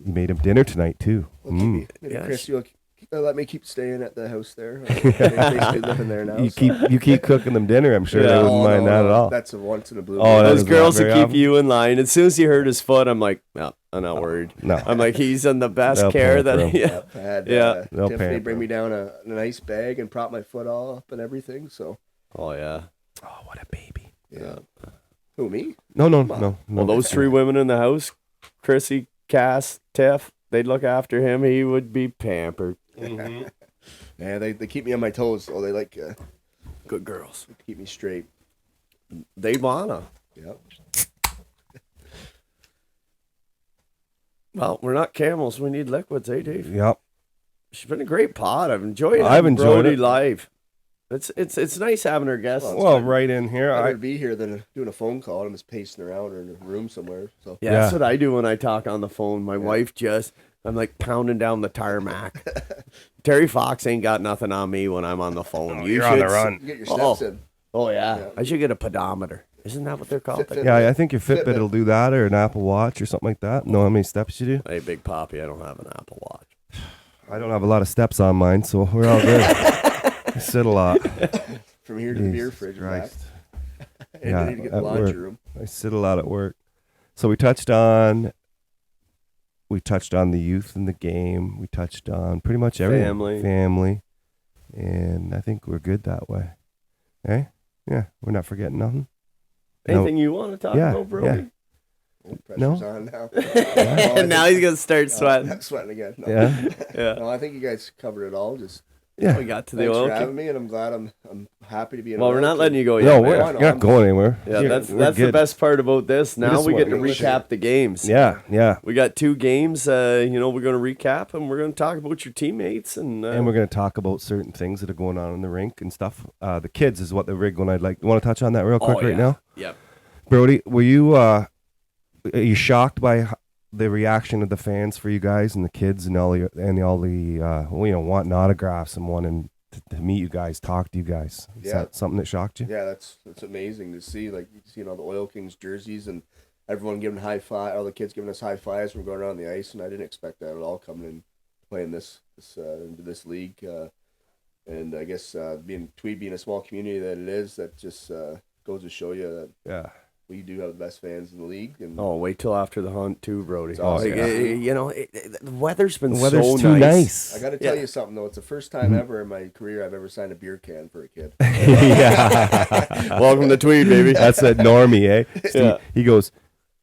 you made him dinner tonight too. Well, maybe Yeah, Chris, you'll let me keep staying at the house there. They basically living there now. You so. keep cooking them dinner. I'm sure Yeah. they wouldn't Oh, mind no, that no, at all. That's a once in a blue Oh, moon. that Those is girls not will very keep often. you in line. As soon as he hurt his foot, I'm like, no, I'm not worried. No. I'm like, he's in the best They'll care pamper that. him. Yeah. Yep, I had Yeah. They'll Tiffany pamper bring him. me down a nice bag and prop my foot all up and everything. So, Oh yeah. Oh, what a baby. yeah. Who, me? No. Well, those 3 women in the house, Chrissy, Cass, Tiff, they'd look after him. He would be pampered. Yeah, they keep me on my toes. So they like Good girls. to keep me straight. They wanna. Yep. Well, we're not camels. We need liquids, eh, Dave? Yep. She's been a great pod. I've enjoyed. I've having enjoyed Brody it. live. It's nice having her guests. Well, right in here. I'd rather be here than doing a phone call. I'm just pacing around or in a room somewhere. So Yeah, that's what I do when I talk on the phone. My wife I'm like pounding down the tarmac. Terry Fox ain't got nothing on me when I'm on the phone. You're on the run. you get your steps in. Oh yeah. Yeah. I should get a pedometer. Isn't that what they're called? Fit. Yeah, I think your Fitbit will do that, or an Apple Watch, or something like that. Know how many steps you do? Hey, Big Poppy, I don't have an Apple Watch. I don't have a lot of steps on mine, so we're all good. I sit a lot. From here to the beer Jesus fridge and back. Christ. And Yeah, I need to get the at laundry work. room. I sit a lot at work. So we touched on the youth in the game. We touched on pretty much everything. Family. And I think we're good that way. Eh? Yeah, we're not forgetting nothing. Anything you want to talk about, Brody? Oh, pressure's No. on now. And now he's gonna start sweating. I'm sweating again. No. Yeah. Yeah. No, I think you guys covered it all. Just Yeah. We got to the thanks oil. for having me, and I'm glad I'm happy to be in. Well, an we're oil not king. letting you go yet. No, man. you're not going anywhere. Yeah, We're that's the good. best part about this. Now just we get to want- recap the games. Yeah. We got 2 games. We're going to recap and we're going to talk about your teammates and And we're going to talk about certain things that are going on in the rink and stuff. The kids is what the rig one I'd like. You want to touch on that real quick right now? Yep. Brody, were you are you shocked by the reaction of the fans for you guys and the kids and all the wanting autographs and wanting to meet you guys, talk to you guys? Is Yeah. that something that shocked you? Yeah, that's amazing to see. Like you all the Oil Kings jerseys and everyone giving high five. All the kids giving us high fives when we're going around the ice, and I didn't expect that at all. Coming in playing into this league, and I guess Tweed being a small community that it is, that just goes to show you that Yeah. we do have the best fans in the league. And Oh, wait till after the hunt too, Brody. awesome. The weather's been The weather's so too nice. I got to tell Yeah. you something though. It's the first time ever in my career I've ever signed a beer can for a kid. Yeah. Welcome to Tweed, baby. That's that normie, eh? Steve, Yeah. He goes,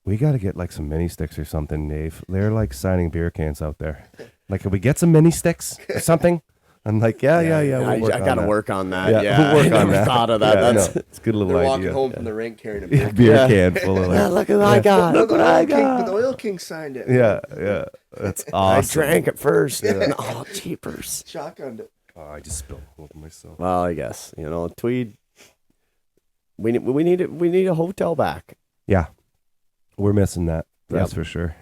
we got to get like some mini sticks or something, Dave. They're like signing beer cans out there. Like, can we get some mini sticks or something? I'm like, yeah. I We'll got to on work on that. that. Yeah, We'll work I on never that. thought of that. Yeah, That's no, it's a good little They're idea. walking home from the rink carrying a beer Beer can. can full of yeah, like, look what I got. Look what I got. But the Oil King signed it. yeah. That's awesome. I drank it first. Oh, cheapers. Shotgunned it. Oh, I just spilled over myself. Well, I guess Tweed. We need a hotel back. Yeah, we're missing that. That's Yep. for sure.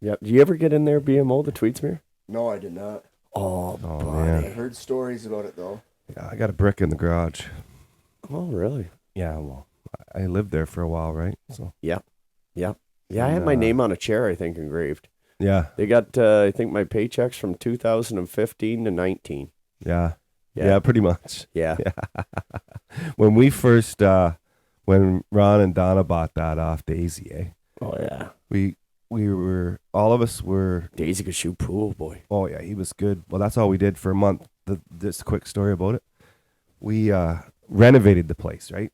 Yep. Do you ever get in there, BMO, the Tweedsmere? No, I did not. Oh, Oh, buddy. man. I heard stories about it though. Yeah, I got a brick in the garage. Oh, really? Yeah, well, I lived there for a while, right? So Yeah, I had my name on a chair, I think, engraved. yeah, They got, I think, my paychecks from 2015 to 19. yeah, Yeah. pretty much. Yeah. When we first, when Ron and Donna bought that off Daisy, Oh, yeah. we all of us were. Daisy could shoot pool, boy. Oh yeah, he was good. Well, that's all we did for a month. This quick story about it. We renovated the place, right?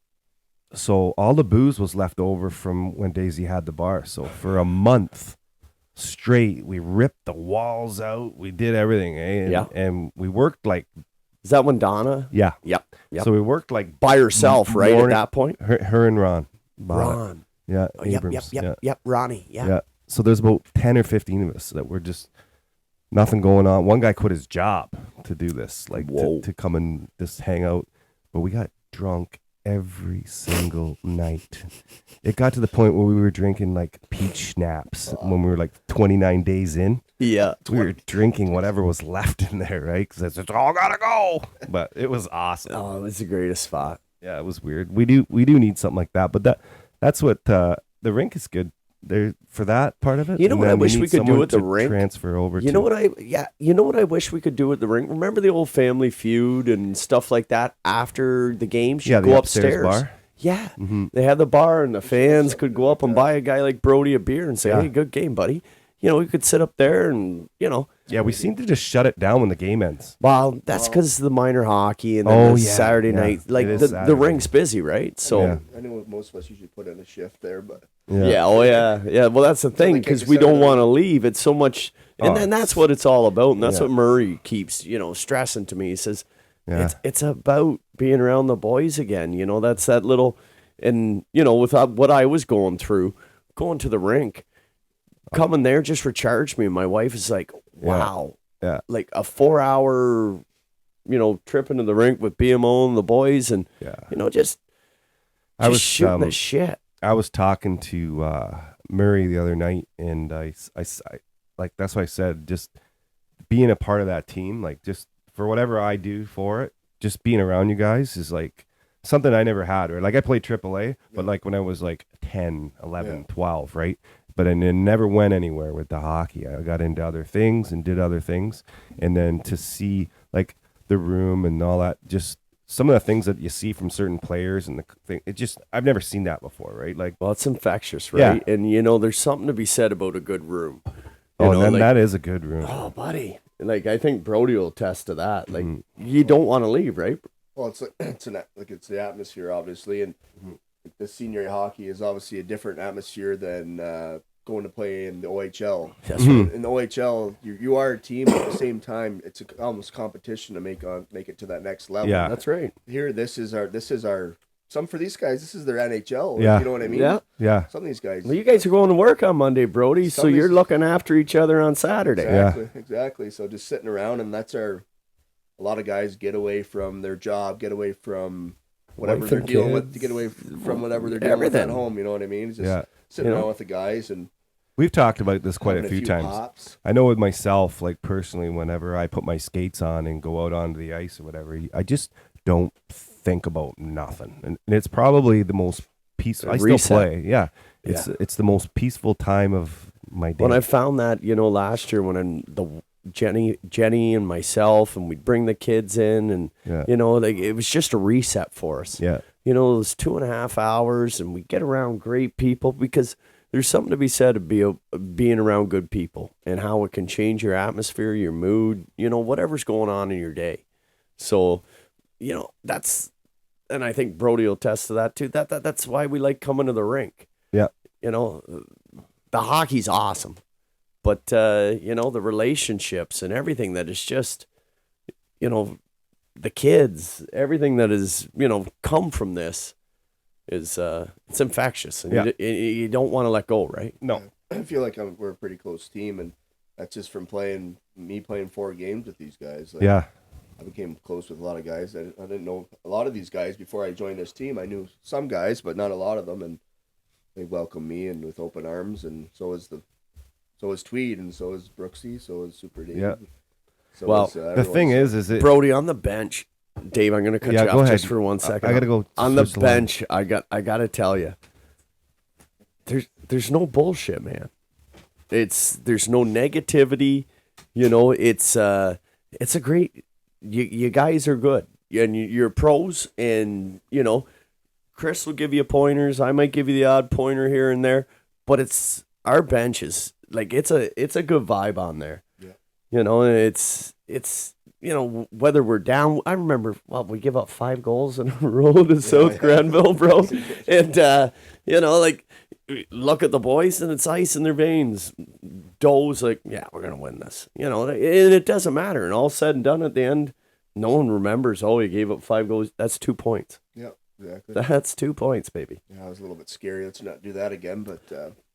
So all the booze was left over from when Daisy had the bar. So for a month straight, we ripped the walls out. We did everything, eh? Yeah. And we worked like, Is that when Donna? yeah. Yep. So we worked like By herself, right, morning- at that point? her and Ron. bought it. Ron. Yeah. Oh, yep, Abrams, yep, Ronnie. Yeah. Yeah. So there's about 10 or 15 of us that were just nothing going on. One guy quit his job to do this, like Whoa. to come and just hang out. But we got drunk every single night. It got to the point where we were drinking like peach schnapps when we were like 29 days in. Yeah. We were drinking whatever was left in there, right? Because it's all gotta go. But it was awesome. Oh, it was the greatest spot. Yeah, it was weird. We do need something like that. But that's what the rink is good there for that part of it. You know And what I then we wish we need could do someone at the to rink? Transfer over. You know what I wish we could do at the rink? Remember the old Family Feud and stuff like that after the games? Yeah, You'd the go upstairs upstairs. bar. Yeah. They had the bar and the fans could go up and buy a guy like Brody a beer and say, Yeah. hey, good game, buddy. You know, we could sit up there and, you know. Yeah, we seem to just shut it down when the game ends. Well, that's because the minor hocky and then Oh, the yeah, Saturday yeah. night. Like, It is the Saturday. rink's busy, right? So, Yeah. I know most of us usually put in a shift there, but yeah. Oh, yeah. Yeah. Well, that's the thing they kick because us we out don't of the- want to leave. It's so much. And Oh, then that's what it's all about. And that's yeah. what Murray keeps, stressing to me. He says, Yeah. it's about being around the boys again. That's that little. And, with what I was going through, going to the rink, coming there just recharged me. My wife is like, wow. Yeah. Like a 4-hour, trip into the rink with BMO and the boys and, Yeah. just I was shooting the shit. I was talking to Murray the other night, and I like that's what I said. Just being a part of that team, like just for whatever I do for it, just being around you guys is like something I never had. Or like I played AAA, but like when I was like 10, 11, 12, right? But I never went anywhere with the hockey. I got into other things and did other things, and then to see like the room and all that, just some of the things that you see from certain players and the thing, I've never seen that before, right? Like, Well, it's infectious, right? Yeah. And, there's something to be said about a good room. that is a good room. Oh, buddy. Like, I think Brody will attest to that. Like, you don't want to leave, right? well, it's like it's the atmosphere, obviously, and the senior hockey is obviously a different atmosphere than going to play in the OHL. That's In the OHL, you are a team, but at the same time, it's almost competition to make it to that next level. Yeah. That's right. Here, this is our. Some for these guys, this is their NHL. Yeah. You know what I mean? Yeah. Yeah. Some of these guys. Well, you guys are going to work on Monday, Brody, so Somebody's- you're looking after each other on Saturday. Exactly. So just sitting around, and that's a lot of guys get away from their job, get away from whatever Wife they're and dealing kids. with, to get away from whatever they're dealing with at Everything. home. You know what I mean? It's just Yeah. sitting You know? around with the guys and We've talked about this quite having a few times. pops. I know with myself, like personally, whenever I put my skates on and go out onto the ice or whatever, I just don't think about nothing. And it's probably the most peaceful. I still Reset. play. Yeah. It's the most peaceful time of my day. When I found that, last year when Jenny and myself, and we'd bring the kids in, and Yeah. like it was just a reset for us. Yeah. Those 2.5 hours, and we get around great people because there's something to be said of being around good people and how it can change your atmosphere, your mood, whatever's going on in your day. So, that's, and I think Brody will attest to that too. That's why we like coming to the rink. Yeah. The hockey's awesome, but the relationships and everything that is just, the kids, everything that is, come from this is it's infectious, and Yeah. you don't want to let go, right? No. I feel like we're a pretty close team, and that's just from playing 4 games with these guys. Like, Yeah. I became close with a lot of guys. I didn't know a lot of these guys before I joined this team. I knew some guys, but not a lot of them, and they welcomed me and with open arms. And so is Tweed, and so is Brooksy, so is Super Dave. Yeah. So Well, is, The thing is it? Brody on the bench. Dave, I'm going to cut Yeah, you go off ahead. just for 1 second. I gotta go on the switch the line. bench. I got to tell you, there's no bullshit, man. There's no negativity. It's a great. You guys are good, and you're pros, and Chris will give you pointers. I might give you the odd pointer here and there, but it's our bench is like it's a good vibe on there. Yeah. You know, it's whether we're down. I remember we give up 5 goals in a row to South Grenville, bro, and like look at the boys and it's ice in their veins. Doe's like, yeah, we're gonna win this. And it doesn't matter. And all said and done at the end, no one remembers. Oh, you gave up 5 goals. That's 2 points. Yeah, exactly. That's 2 points, baby. Yeah, it was a little bit scary. Let's not do that again. But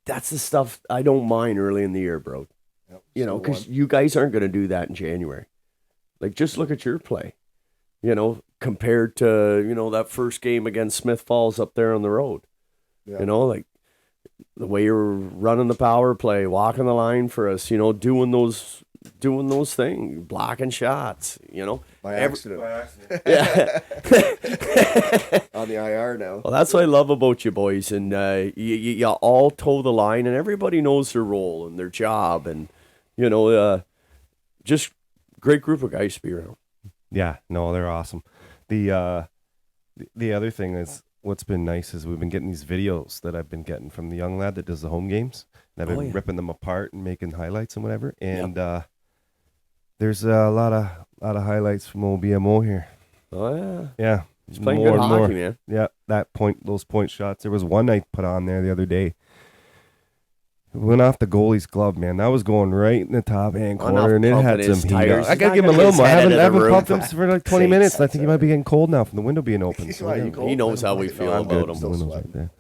That's the stuff I don't mind early in the year, bro. Because you guys aren't going to do that in January. Like, just look at your play, compared to, that first game against Smith Falls up there on the road. Yeah. Like the way you're running the power play, walking the line for us, doing those things, blocking shots, by accident. Yeah. On the IR now. Well, that's what I love about you boys. And you all toe the line, and everybody knows their role and their job. And, just great group of guys to be around. Yeah, no, they're awesome. The other thing is, what's been nice is we've been getting these videos that I've been getting from the young lad that does the home games. And I've been ripping them apart and making highlights and whatever. And there's a lot of highlights from old BMO here. Oh, yeah. Yeah. He's playing good hockey, man. Yeah, those point shots. There was one I put on there the other day. It went off the goalie's glove, man. That was going right in the top hand corner, and it had some heat. I gotta give him a little more. I haven't pumped him for like 20 minutes. And I think he might be getting cold now from the window being open. So he knows how we feel about him. The window's right there.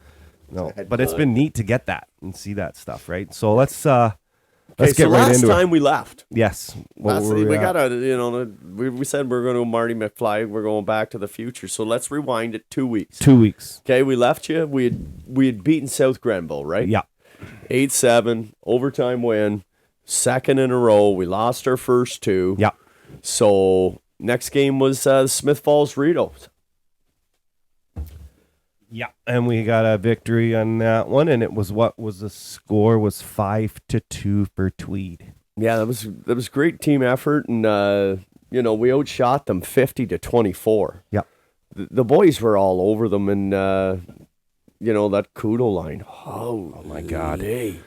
No, but it's been neat to get that and see that stuff, right? So let's get right into it. Last time we left. Yes. We gotta, we said we're going to Marty McFly. We're going back to the future. So let's rewind it 2 weeks. 2 weeks. Okay, we left you. We had beaten South Grenville, right? Yeah. 8-7 overtime win, second in a row. We lost our first 2. Yeah. So next game was Smith Falls Ritos. Yeah, and we got a victory on that one, and it was the score was 5-2 for Tweed. Yeah, that was great team effort, and we outshot them 50-24. Yeah, the boys were all over them, and that Kudo line. Oh my God!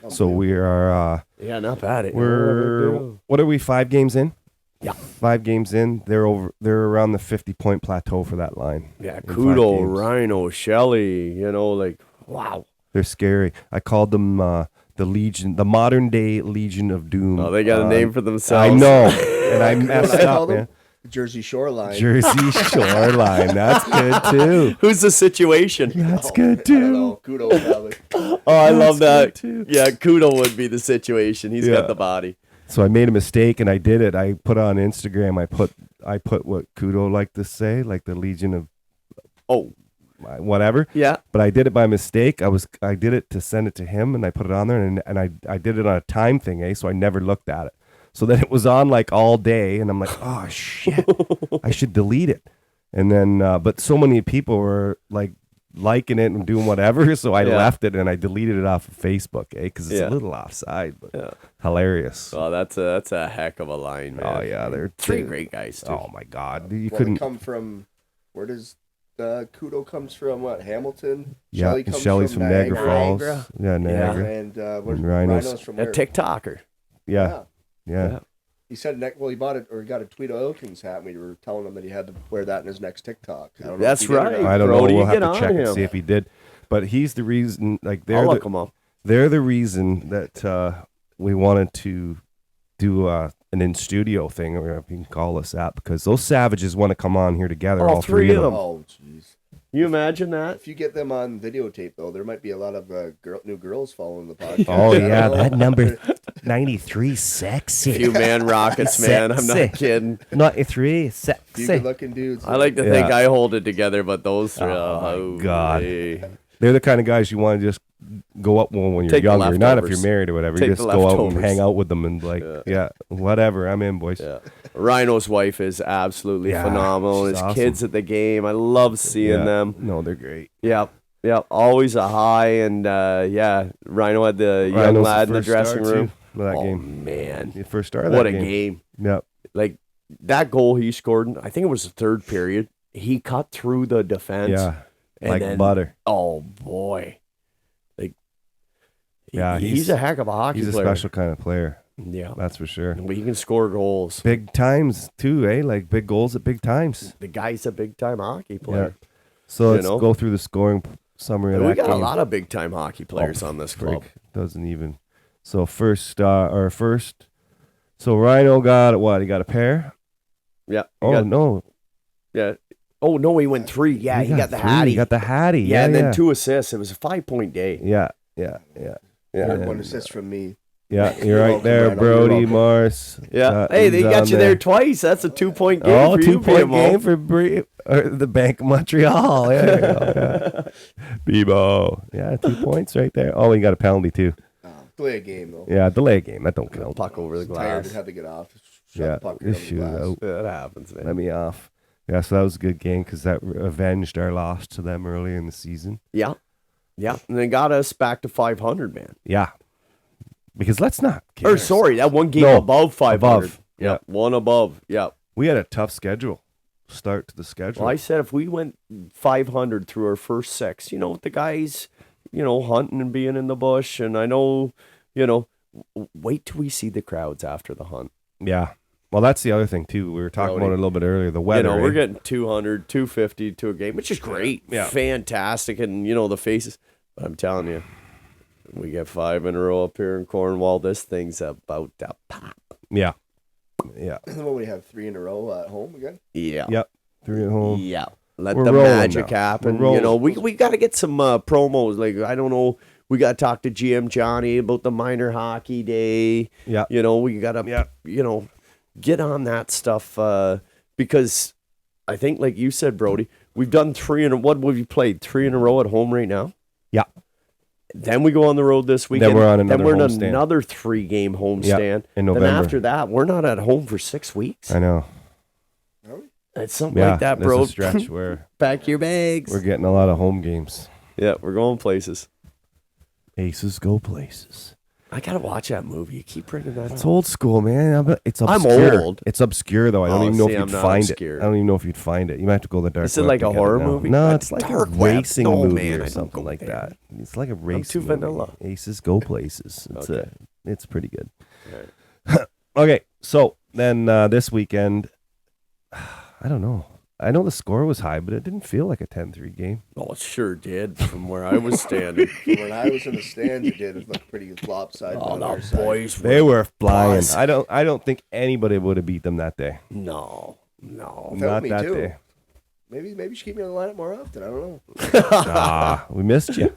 So we are. Not bad. What are we? 5 games in? Yeah, 5 games in. They're around the 50-point plateau for that line. Yeah, Kudo, Rhino, Shelley. Wow. They're scary. I called them the Legion, the modern day Legion of Doom. Oh, they got a name for themselves. I know, and I messed up, man. Jersey Shoreline. Jersey Shoreline. That's good too. Who's the situation? That's good too. I don't know. Kudo probably. Oh, I love that. Yeah, Kudo would be the situation. He's got the body. So I made a mistake and I did it. I put on Instagram. I put what Kudo liked to say, like the Legion of whatever. Yeah. But I did it by mistake. I did it to send it to him, and I put it on there, and I did it on a time thing, so I never looked at it. So then it was on like all day, and I'm like, oh shit, I should delete it. And then, but so many people were like liking it and doing whatever, so I left it and I deleted it off of Facebook, because it's a little offside, but hilarious. Oh, that's a heck of a line, man. Oh yeah, they're 3 great guys too. Oh my God, you couldn't come from. Where does Kudo comes from? What, Hamilton? Yeah, Shelley's from Niagara Falls. Yeah, Niagara. And Rhinos from a where? TikToker. Yeah. He said he bought it, or he got a Tweed Oil Kings hat, and we were telling him that he had to wear that in his next TikTok. I don't know That's right. I don't know. Brody, We'll have get to check on and him. see if he did. But he's the reason. Like I'll look him up. They're the reason that we wanted to do an in studio thing, or if you can call us that, because those savages want to come on here together. All 3 of them. Oh, jeez. You imagine that? If you get them on videotape, though, there might be a lot of new girls following the podcast. Oh yeah, that number 93, sexy. Few man rockets, man. I'm not kidding. 93, sexy. Few good-looking dudes. I like to think I hold it together, but those 3. Oh my God. They're the kind of guys you want to just go up when you're Take younger, not if you're married or whatever. Take You just go out and hang out with them and whatever. I'm in, boys. Yeah. Rhino's wife is absolutely phenomenal. His awesome. kids at the game, I love seeing them. No, they're great. Yeah, always a high, and Rhino had the young lad in the dressing room. That oh game. Man, The first star of that what a game. game! Yeah, Like that goal he scored. I think it was the 3rd period. He cut through the defense. yeah, and like then, butter. Oh boy, like Yeah, he's a heck of a hockey He's a player. special kind of player. Yeah. That's for sure. But he can score goals. Big times too, eh? Like big goals at big times. The guy's a big-time hocky player. So You let's know? go through the scoring summary of And that we got game. a lot of big-time hockey players on this club. Frick, doesn't even. So So Rhino got what? He got a pair. Yeah. No. Yeah. Oh, no, he went 3. Yeah, he got the three. Hattie. He got the Hattie. Yeah, and then 2 assists. It was a 5-point day. Yeah. One assist from me. Yeah, you're You're right welcome, there, Rhino. Brody You're welcome. Mars. Yeah. Hey, they he's got on you there twice. That's a 2-point game Oh, for you, 2-point BMO. game for the Bank of Montreal. Yeah, there you go, yeah. Bebo. Yeah, 2 points right there. Oh, he got a penalty too. Delay a game though. Yeah, delay game. That don't count. Puck over the Tired, glass. had to get off. Shut Yeah, the puck right just over the shoot it glass. out. Yeah, that happens, man. Let me off. Yeah, so that was a good game because that avenged our loss to them early in the season. Yeah. Yeah. And they got us back to 500, man. Yeah, because let's not. kid Or, ourselves. sorry, that one game No, above 500. above. Yeah. One above. Yeah. We had a tough schedule. Start to the schedule. Well, I said if we went 500 through our first 6, with the guys, hunting and being in the bush. And I know, wait till we see the crowds after the hunt. Yeah. Well, that's the other thing too. We were talking about it a little bit earlier. The weather. We're eh? getting 200, 250 to a game, which is great. Yeah. Fantastic. And, the faces. But I'm telling you, we get 5 in a row up here in Cornwall. This thing's about to pop. Yeah. Yeah. Well, we have 3 in a row at home again. Yeah. Yep. 3 at home. Yeah. Let We're the rolling magic now. happen. We're rolling. We got to get some promos. Like, I don't know. We got to talk to GM Johnny about the minor hockey day. Yeah. We got to, get on that stuff because I think, like you said, Brody, we've done 3 in a what have you played? 3 in a row at home right now? Yeah. Then we go on the road this weekend. Then we're on another Then we're in homestand. another 3-game homestand. Yeah, in November. Then after that, we're not at home for 6 weeks. I know. It's something Yeah. like that, there's bro. a stretch where Pack your bags. we're getting a lot of home games. Yeah, we're going places. Aces go places. I gotta watch that movie. You keep bringing that It's up. old school, man. It's I'm obscure. old. It's obscure though. I don't Oh, even know see, if I'm you'd not find obscure. it. I don't even know if you'd find it. You might have to go to the dark Is it web like to a get it horror now. movie? No, That's it's like dark a web. racing No, movie man, I or don't something go like there. that. It's like a racing too movie. vanilla. Aces go places. Okay. It's pretty good. Okay, so then this weekend, I don't know. I know the score was high, but it didn't feel like a 10-3 game. Oh, it sure did from where I was standing. When I was in the stands, it did. It looked pretty lopsided. Oh, on our the side. boys were. They were flying. Buzz. I don't think anybody would have beat them that day. No. Felt Not me that too. day. Maybe you should keep me on the lineup more often. I don't know. We missed you.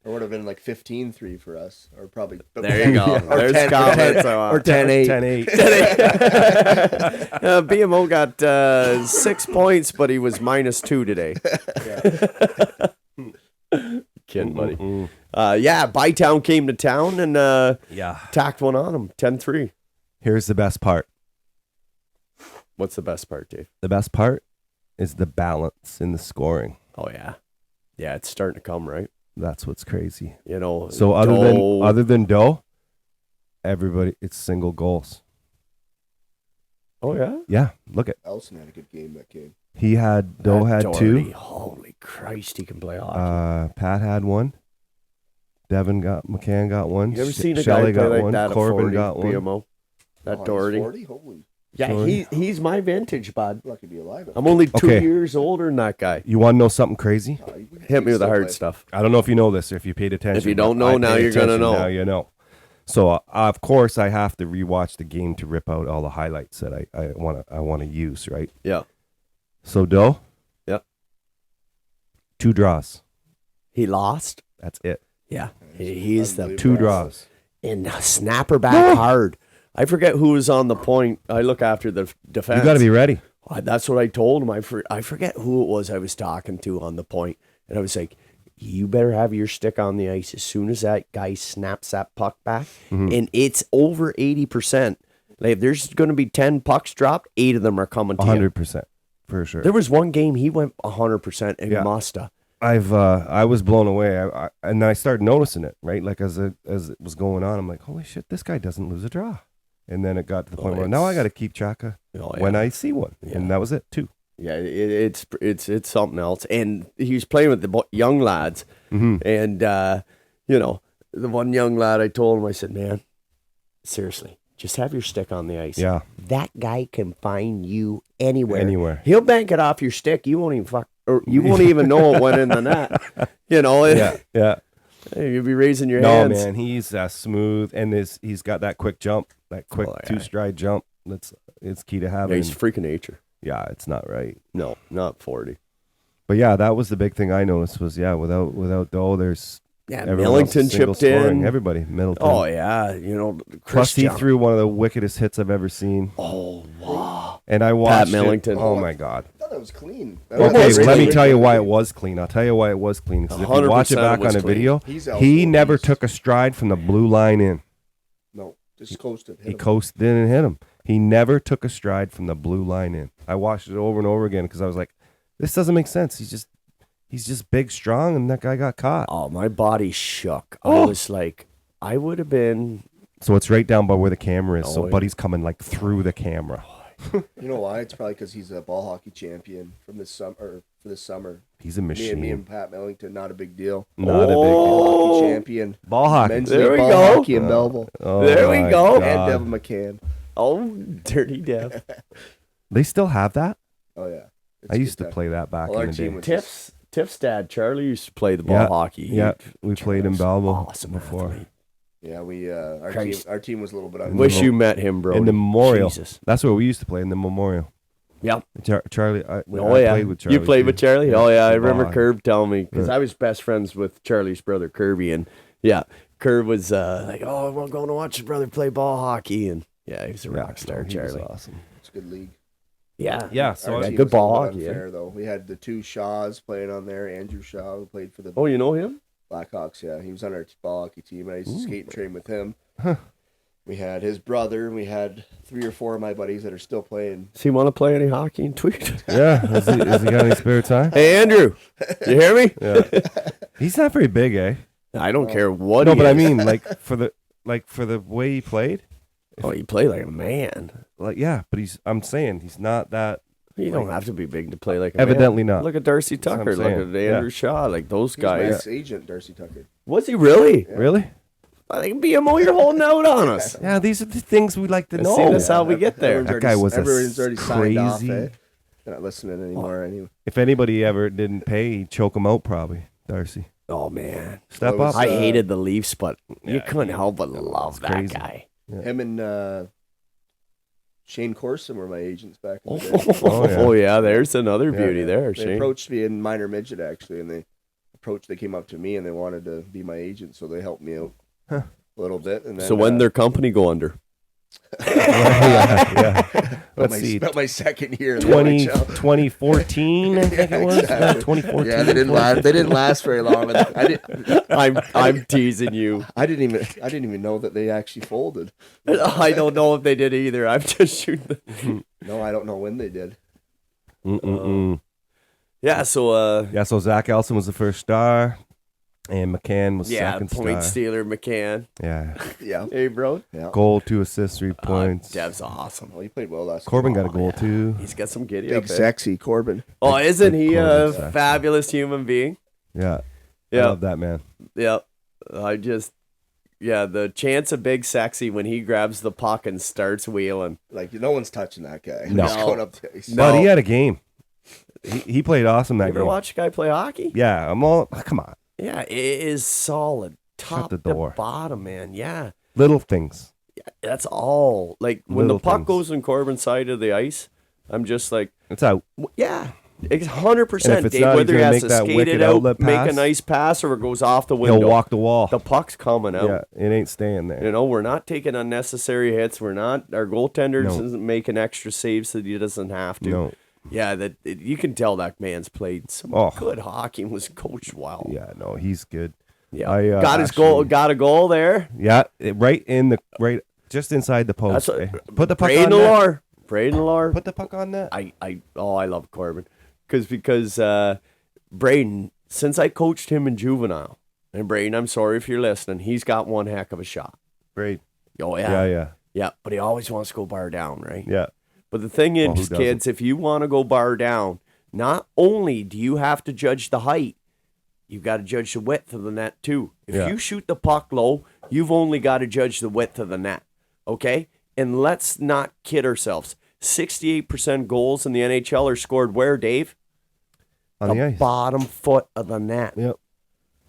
It would have been like 15-3 for us, or probably. There you go. Or There's 10, confidence. or 10-8. 10-8. BMO got 6 points, but he was -2 today. Kidding, buddy. Bytown came to town and Yeah. tacked one on him. 10-3. Here's the best part. What's the best part, Dave? The best part is the balance in the scoring. Oh, yeah. Yeah, it's starting to come, right? That's what's crazy. So other than Doe, everybody, it's single goals. Oh, yeah? Yeah, look at Elson had a good game that game. Doe had Doherty, 2. Holy Christ, he can play hockey. Pat had 1. McCann got 1. You ever seen a Shelley guy play got like 1. that at Corbin 40, got 1. BMO? That he's Doherty. 40? Holy, Yeah, Doherty. he's my vintage, bud. I'm lucky to be alive. I'm only 2 Okay. years older than that guy. You want to know something crazy? Hit me with the hard stuff. I don't know if you know this or if you paid attention. If you don't but know, I now paid you're gonna attention, know. Now you know. So of course I have to rewatch the game to rip out all the highlights that I want to use, right? Yeah. So Doe, Yep. 2 draws. He lost. That's it. Yeah. He's the 2 draws. and snapper back hard. I forget who was on the point. I look after the defense. You got to be ready. That's what I told him. I forget who it was I was talking to on the point, and I was like, "You better have your stick on the ice as soon as that guy snaps that puck back, and it's over 80%. Like if there's going to be 10 pucks dropped, 8 of them are coming to you. 100% for sure. There was one game he went 100% and Yeah. musta. I was blown away, and I started noticing it right. Like as it was going on, I'm like, holy shit, this guy doesn't lose a draw. And then it got to the point where now I got to keep track of when I see one, and that was it too. Yeah, it's something else. And he was playing with the young lads, and the one young lad, I told him, I said, man, seriously, just have your stick on the ice. Yeah. That guy can find you anywhere. Anywhere. He'll bank it off your stick. You won't even or you won't even know it went in the net. Yeah. You'll be raising your No, hands. man, he's smooth, and he's got that quick jump, that quick two-stride jump. It's key to Yeah, having. he's freaking nature. Yeah, it's not right. No, not 40. But yeah, that was the big thing I noticed was without Doe, there's everyone else Millington is single chipped scoring. in. Everybody, Middleton. Oh yeah, Plus he threw one of the wickedest hits I've ever seen. Oh wow! And I watched Millington. Oh my god. I thought it was clean. Okay, let me tell you why it was clean. I'll tell you why it was clean. Because if you watch it 100% back was on a clean. video, He's out he for never these. took a stride from the blue line in. No, just coasted. He coasted in and hit him. He never took a stride from the blue line in. I watched it over and over again because I was like, this doesn't make sense. He's just big, strong, and that guy got caught. Oh, my body shook. I Oh. was like, I would have been. So it's right down by where the camera is. Oh, So yeah. Buddy's coming like through the camera. You know why? It's probably because he's a ball hockey champion from this summer. For this summer, He's a me machine. and Pat Millington, not a big deal. Not a Ball hockey champion. big ball hockey. Men's There league we ball go. hockey in Belleville. Oh There we my go. God. And Devin McCann. Oh, dirty death. They still have that? Oh yeah. It's I used good to time. play that back Well, our in the day. team was Tiff's dad, Charlie, used to play the ball Yeah, hockey. Yeah, we played in Belleville Awesome before. athlete. Yeah, Christ. our team was a little bit. Wish you met him, bro. In the Memorial. Jesus. That's where we used to play, in the Memorial. Yep. Charlie, I Oh yeah. played with Charlie. You played too. with Charlie? Oh yeah, I Ball remember hockey. Curb telling me because Yeah. I was best friends with Charlie's brother Kirby, and yeah, Curb was like, "Oh, we're going to watch his brother play ball hockey," and yeah, he was a Yeah, rock star, he was Charlie. awesome. It's a good league. Yeah, Yeah, so Our I- team good was a little ball bit hockey, unfair, though. We had the two Shaws playing on there. Andrew Shaw, who played for the Oh, you know him? Blackhawks. Yeah, he was on our ball hockey team. I used to skate and train with him. Huh. We had his brother, and we had 3 or 4 of my buddies that are still playing. Does he want to play any hockey in Tweed? Yeah, has he got any spare time? Hey, Andrew, you hear me? Yeah. He's not very big, eh? I don't care what. No, he but I is. mean, for the way he played, oh, he played like a man. like yeah, but I'm saying he's not that. You don't have to be big to play like a Evidently man. not. Look at Darcy That's what I'm Tucker. Look saying. at Andrew Shaw. Like those He was my guys. ex-agent, Darcy Tucker. Was he really? Really? I think BMO, you're holding out on us. Yeah, these are the things we like to See, know. that's how we get there. Everyone's That guy was everyone's already signed off. crazy. They're not listening anymore. Anyway, If anybody ever didn't pay, he'd choke him out probably. Darcy, Oh man, step Well, it was, up. I hated the Leafs, but you Yeah, couldn't help but love that crazy. guy. him and Shane Corson were my agents back in Oh, the day. Oh, yeah. yeah, there's another beauty yeah. there, They Shane. approached me in minor midget actually, and they came up to me and they wanted to be my agent, so they helped me out a little bit. And then, So when their company go under? yeah. about Let's see. my second year in the 20, NHL. 2014, I think it was. exactly. 2014. Yeah, they didn't last very long. And I'm teasing you. I didn't even know that they actually folded. I don't know if they did either. I'm just shooting. No, I don't know when they did. Yeah. So Yeah, so Zach Elson was the first star, and McCann was yeah, second point star. stealer McCann. Yeah, Yeah, Hey, bro. yeah. goal, 2 assists, 3 points. Dev's awesome. Well, he played well last. Corbin year. got a goal too. He's got some giddy Big up. eh? sexy Corbin. Oh, isn't he Corbin's a sexy. fabulous human being? Yeah, Yeah. I love that man. Yeah, the chance of Big Sexy when he grabs the puck and starts wheeling. Like no one's touching that guy. No. He's going up to ice. No. But he had a game. He played awesome that You ever game. watch a guy play hockey? Yeah, I'm all. Come on, Yeah, it is solid. Top the to door. bottom, man. Yeah, little things. that's all. Like when Little the puck things. goes in Corbin's side of the ice, I'm just like, It's out. yeah, it's 100%. And if it's Dave, not, he's whether he gonna has make to that skate wicked it out, outlet make a pass. nice pass, or it goes off the window. He'll walk the wall. The puck's coming out. Yeah, it ain't staying there. You know, we're not taking unnecessary hits. We're not. Our goaltender No. isn't making extra saves that he doesn't have to. No. Yeah, you can tell that man's played some Oh. good hockey and was coached well. Yeah, no, he's good. Yeah, I, got his goal. actually- Got a goal there. Yeah, just inside the post. That's what, eh? Put the puck on Braden net. Lar. Braden Lar. Put the puck on net. I love Corbin because Braden, since I coached him in juvenile, and Braden, I'm sorry if you're listening, he's got one heck of a shot. Great. Oh Yeah. yeah, but he always wants to go bar down, right? Yeah. But the thing Well, who is, doesn't? kids, if you want to go bar down, not only do you have to judge the height, you've got to judge the width of the net too. If Yeah. you shoot the puck low, you've only got to judge the width of the net. Okay? And let's not kid ourselves. 68% goals in the NHL are scored where, Dave? On the ice. Bottom foot of the net. Yep.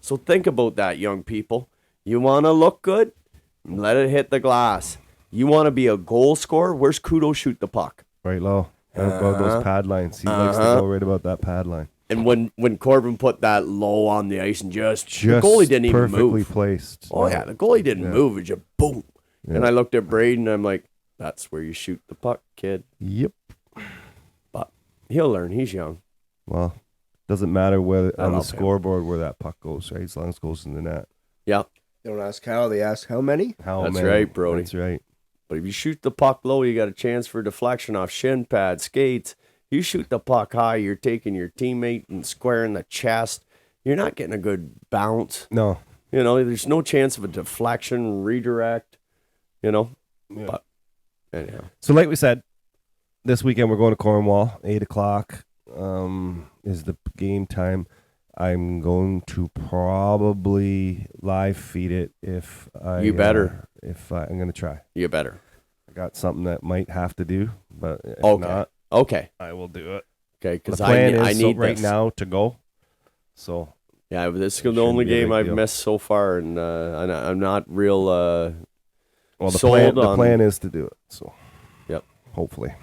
So think about that, young people. You want to look good? Let it hit the glass. You want to be a goal scorer? Where's Kudo shoot the puck? Right low. Right above those pad lines. He likes to go right about that pad line. And when Corbin put that low on the ice and just the goalie didn't even perfectly move. placed. Oh, yeah, the goalie didn't move. It just boom. Yeah. And I looked at Braden, and I'm like, that's where you shoot the puck, kid. Yep. But he'll learn. He's young. Well, doesn't matter whether I on the love him. scoreboard where that puck goes, right? As long as it goes in the net. Yeah, They don't ask how, they ask how many. How That's many? right, Brody. That's right. but if you shoot the puck low, you got a chance for deflection off shin pad, skates. You shoot the puck high, you're taking your teammate and squaring the chest. You're not getting a good bounce. No. You know, there's no chance of a deflection, redirect, you know. Yeah. But anyhow. So like we said, this weekend we're going to Cornwall, 8 o'clock is the game time. I'm going to probably live feed it if I... You better. I'm going to try. You better. I got something that might have to do, but if Okay. not, Okay. I will do it. Okay, The because plan I is need right this. now to go. So Yeah, but this is Shouldn't the only be a game big I've deal. missed so far, and I'm not real well, the sold plan on. plan is to do it. So Yep. hopefully.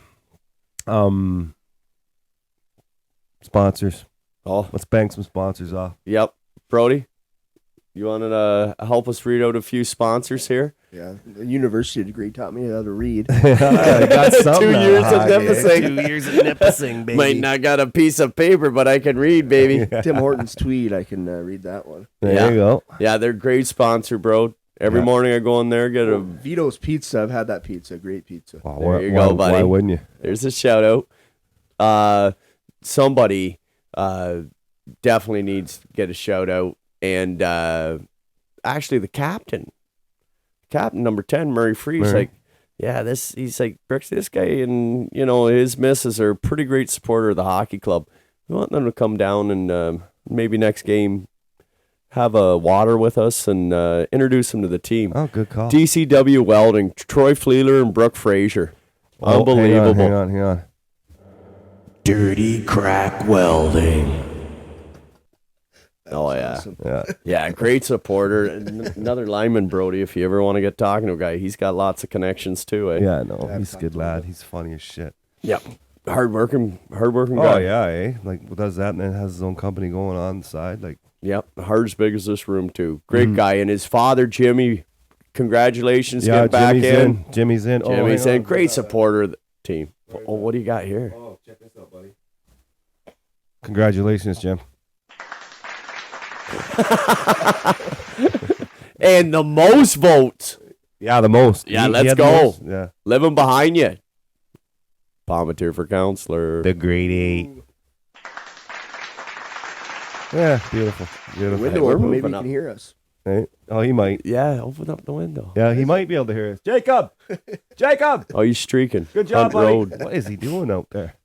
Sponsors. Oh, Let's bang some sponsors off. yep. Brody, you want to help us read out a few sponsors here? Yeah, the university degree taught me how to read. I got something 2 out years of it. Nipissing. 2 years of Nipissing, baby. Might not got a piece of paper, but I can read, baby. Tim Hortons Tweed, I can read that one. There Yeah. you go. Yeah, they're a great sponsor, bro. Every Yeah. morning I go in there, get a. Vito's Pizza, I've had that pizza, great pizza. Wow, There you go, buddy. Why wouldn't you? There's a shout out. Somebody definitely needs to get a shout out, and actually the captain number 10, Murray Freeze, Murray. like, yeah, he's like, Brooks, this guy and his missus are a pretty great supporter of the hockey club. We want them to come down and maybe next game have a water with us and introduce them to the team. Oh, good call. DCW Welding, Troy Fleeler and Brooke Frazier. Oh, Unbelievable. Hang on. Dirty Crack Welding. Oh, yeah. Awesome. Yeah. Yeah, great supporter. Another lineman, Brody, if you ever want to get talking to a guy, he's got lots of connections too. Eh? Yeah, no, Yeah, he's a good lad. He's funny as shit. Yep. Hardworking Oh, guy. yeah, eh? Like, does that and then has his own company going on the side. Like, Yep. Hard as big as this room, too. Great guy. And his father, Jimmy, congratulations. yeah, Get back Jimmy's in. Jimmy's in. Oh, Jimmy's hang in. on. Great supporter of the team. Oh, what do you got here? Oh, check this out, buddy. Congratulations, Jim. And the most votes. Yeah, the most. Yeah, He let's had the go. most. Yeah. Living behind you. Palmetier for counselor. The grade 8. Yeah, beautiful. The Beautiful. window we're open, maybe moving you up. can hear us. Right? Oh, he might. Yeah, open up the window. Yeah, he might be able to hear us. Jacob! Jacob! Oh, he's streaking. Good job, Hunt buddy. Road. What is he doing out there?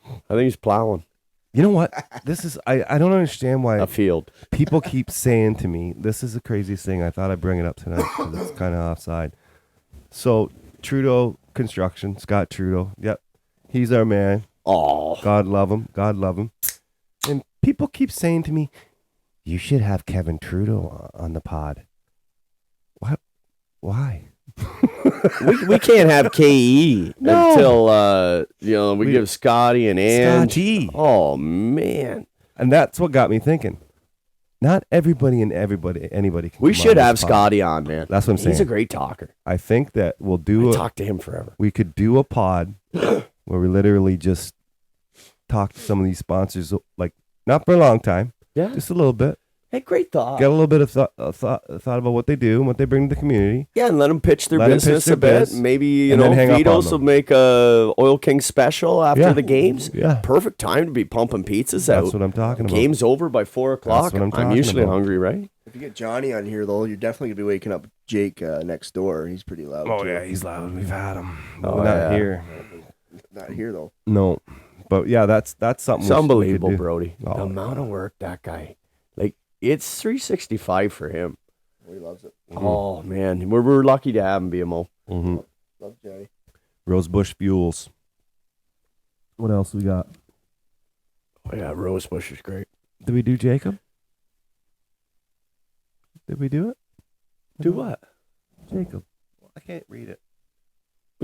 I think he's plowing You know what? This is, I don't understand why a field. people keep saying to me, this is the craziest thing. I thought I'd bring it up tonight because it's kind of offside. So, Trudeau Construction, Scott Trudeau. Yep. He's our man. Oh, God love him. God love him. And people keep saying to me, you should have Kevin Trudeau on the pod. What? Why? we can't have KE No. until we give Scotty and Ange. Scotty. Oh man, And that's what got me thinking. Not everybody and anybody can we come should on have this pod. Scotty on, man. That's what I'm saying. He's a great talker. I think that we'll I do talk to him forever. we could do a pod where we literally just talk to some of these sponsors, like not for a long time, Yeah. just a little bit. Hey, great thought. Get a little bit of thought about what they do and what they bring to the community. Yeah, and let them pitch their Let 'em pitch business their a bit. biz, Maybe and then hang up on Vitos them. will make a Oil King special after Yeah. the games. Yeah. Perfect time to be pumping pizzas out. That's what I'm talking about. Game's over by 4 o'clock. what I'm talking usually about. hungry, right? If you get Johnny on here, though, you're definitely going to be waking up Jake next door. He's pretty loud. Oh too. yeah, he's loud. We've had him. Oh, Not yeah. here. Not here, though. No, but yeah, that's something. It's unbelievable, we could do. Brody. Oh. The amount of work that guy. Like, it's 365 for him. He loves it. Oh, man. We're lucky to have him, BMO. Mm-hmm. Love Johnny. Rosebush Fuels. What else we got? Oh, yeah, Rosebush is great. Did we do Jacob? Did we do it? Do what? Jacob. I can't read it.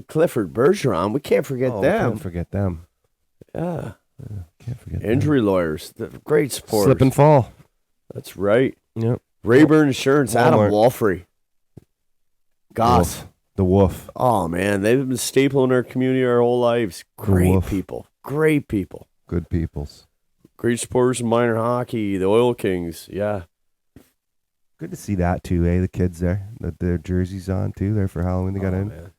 Clifford Bergeron. We can't forget them. Can't forget them. Yeah. Can't forget Injury lawyers. Great supporters. Slip and fall. That's right. Yep. Rayburn Insurance. Adam Walmart. Walfrey. Goss. The Wolf. Oh, man. They've been a staple in our community our whole lives. Great Wolf. people. Great people. Good peoples. Great supporters in minor hockey. The Oil Kings. Yeah. Good to see that too, eh? The kids there. Their jerseys on too. There for Halloween. They got in. Man.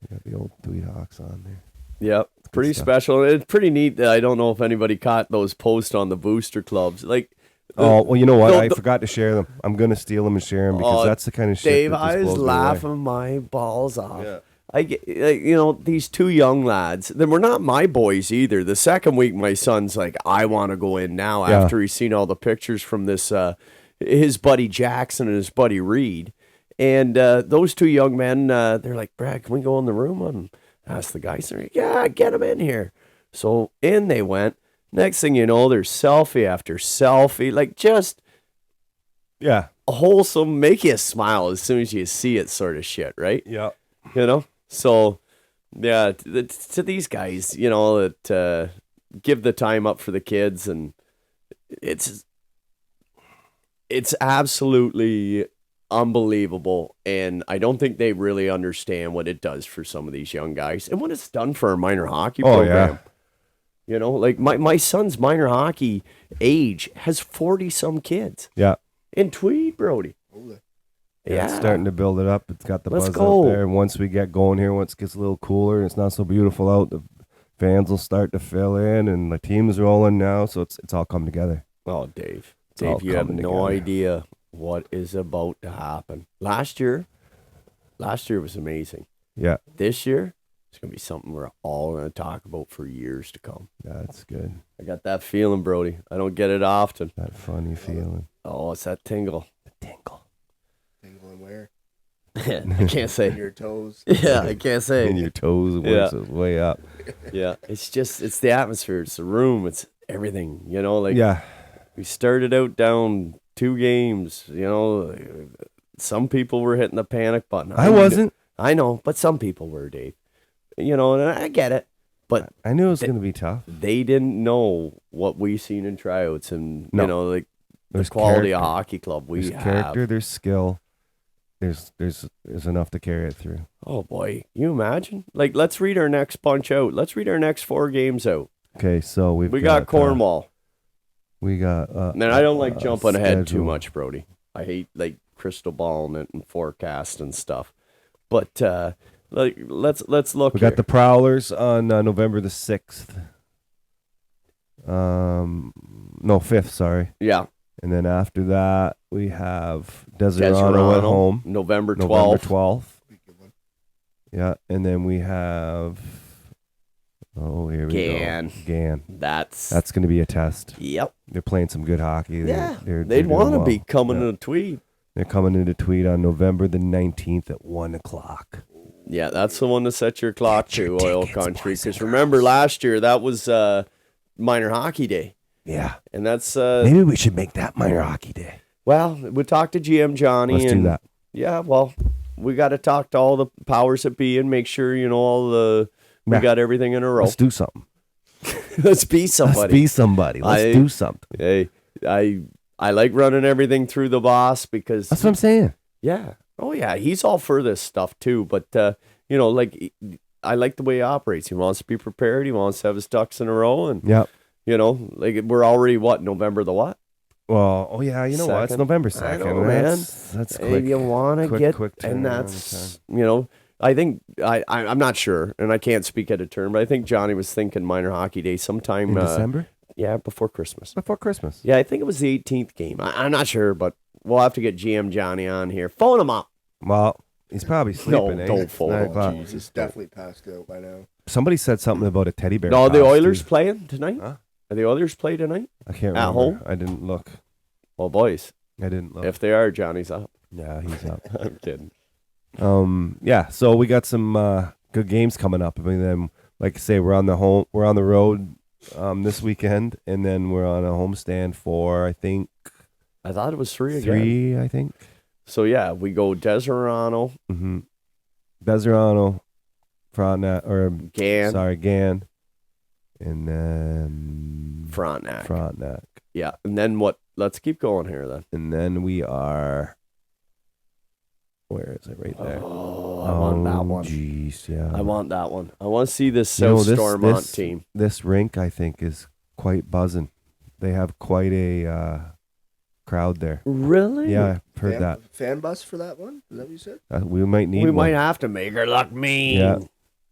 They got the old Tweed Hawks on there. Yep. Pretty stuff. special. It's pretty neat. I don't know if anybody caught those posts on the booster clubs. Like, Oh, well, you know what? the- I the- forgot to share them. I'm going to steal them and share them because Oh, that's the kind of shit Dave, that just I was blows me away. laughing my balls off. Yeah. I get, these two young lads. Then we're not my boys either. The second week, my son's like, I want to go in now Yeah. after he's seen all the pictures from this, his buddy Jackson and his buddy Reed. And those two young men, they're like, Brad, can we go in the room and ask the guys? They're like, yeah, get them in here. So in they went. Next thing you know, there's selfie after selfie, like just Yeah. wholesome, make you smile as soon as you see it sort of shit, right? Yeah. You know? So, yeah, to these guys, that give the time up for the kids, and it's absolutely unbelievable, and I don't think they really understand what it does for some of these young guys and what it's done for our minor hockey Oh, program. yeah. Like my son's minor hockey age has 40-some kids Yeah. in Tweed, Brody. Holy. Yeah. It's starting to build it up. It's got the Let's buzz go. out there. And once we get going here, once it gets a little cooler and it's not so beautiful out, the fans will start to fill in and the team's rolling now. So it's all come together. Oh, Dave. all Dave, you have coming no together. idea what is about to happen. Last year was amazing. Yeah. This year, it's going to be something we're all going to talk about for years to come. That's good. I got that feeling, Brody. I don't get it often. That funny feeling. Oh, it's that tingle. The tinkle. Tingling where? I can't In say. your toes. Yeah, I can't In say. your toes, Yeah. works its way up. Yeah, it's the atmosphere. It's the room. It's everything. Like Yeah. we started out down 2 games. Some people were hitting the panic button. I wasn't. I know, but some people were, Dave. And I get it. But I knew it was going to be tough. they didn't know what we seen in tryouts and, No. the There's quality character. of hockey club we There's have. character, there's skill. There's enough to carry it through. Oh, boy. You imagine? Like, let's read our next bunch out. Let's read our next 4 games out. Okay, so We got Cornwall. We got. And I don't like jumping ahead too schedule. much, Brody. I hate, crystal balling it and forecast and stuff. But, let's look We here. got the Prowlers on November the 6th. No, 5th, sorry. Yeah. And then after that, we have Deserano at home. November 12th. November 12th. Yeah, and then we have. Oh, here we Gan. go. Gan. That's That's going to be a test. yep. They're playing some good hockey. Yeah. They're They'd doing want to well. be coming Yeah. to Tweed. They're coming into Tweed on November the 19th at 1 o'clock. Yeah, that's the one to set your clock Get your to, Oil tickets, Country. boys and Because remember, last year, that was minor hockey day. Yeah. And that's, Maybe we should make that minor hockey day. well, we talked to GM Johnny. Let's do and that. Yeah, well, we got to talk to all the powers that be and make sure, we Yeah. got everything in a row. Let's do something. Let's be somebody. Let's be somebody. Let's do something. Hey, I like running everything through the boss because That's what I'm saying. yeah. Oh yeah, he's all for this stuff too. But I like the way he operates. He wants to be prepared. He wants to have his ducks in a row, and Yep. we're already November the what? Well, oh yeah, you know what? It's Second. November I 2nd. know, man. That's Hey, quick. you want to quick- get, quick and turnaround that's I think I'm not sure, and I can't speak at a term, but I think Johnny was thinking minor hockey day sometime In December? yeah, before Christmas. Before Christmas. Yeah, I think it was the 18th game. I'm not sure, but we'll have to get GM Johnny on here. Phone him up. Well, he's probably sleeping. don't It's phone 9 him. o'clock. Jesus, He's definitely passed out by now. Somebody said something about a teddy bear. No, are the pass, Oilers too. playing tonight? Huh? Are the Oilers play tonight? I can't At remember. home? I didn't look. Well, boys, I didn't look. if they are, Johnny's up. Yeah, he's up. I'm kidding. Yeah, so we got some good games coming up. I mean, then, like I say, we're on the road this weekend, and then we're on a homestand for, I think, I thought it was 3 again. 3, I think. So, yeah, we go Deserano, Mm-hmm. Deserano, Frontenac, Gan, and then Frontenac. Yeah, and then what? Let's keep going here then. And then we are. Where is it? Right there. Oh, I want that one. Jeez, yeah. I want that one. I want to see this South Stormont team. This rink, I think, is quite buzzing. They have quite a crowd there. Really? Yeah, I've heard that. Fan bus for that one? Is that what you said? We might need We one. might have to make her look mean. Yeah,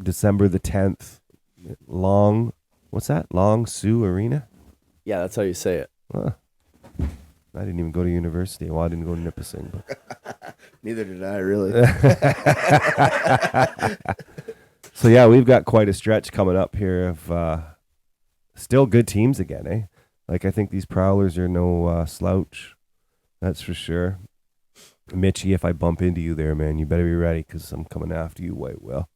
December the 10th. What's that? Long Sioux Arena? Yeah, that's how you say it. Huh. I didn't even go to university. Well, I didn't go to Nipissing. But. Neither did I, really. So, yeah, we've got quite a stretch coming up here of still good teams again, eh? Like, I think these Prowlers are no slouch. That's for sure. Mitchie, if I bump into you there, man, you better be ready because I'm coming after you, White Will.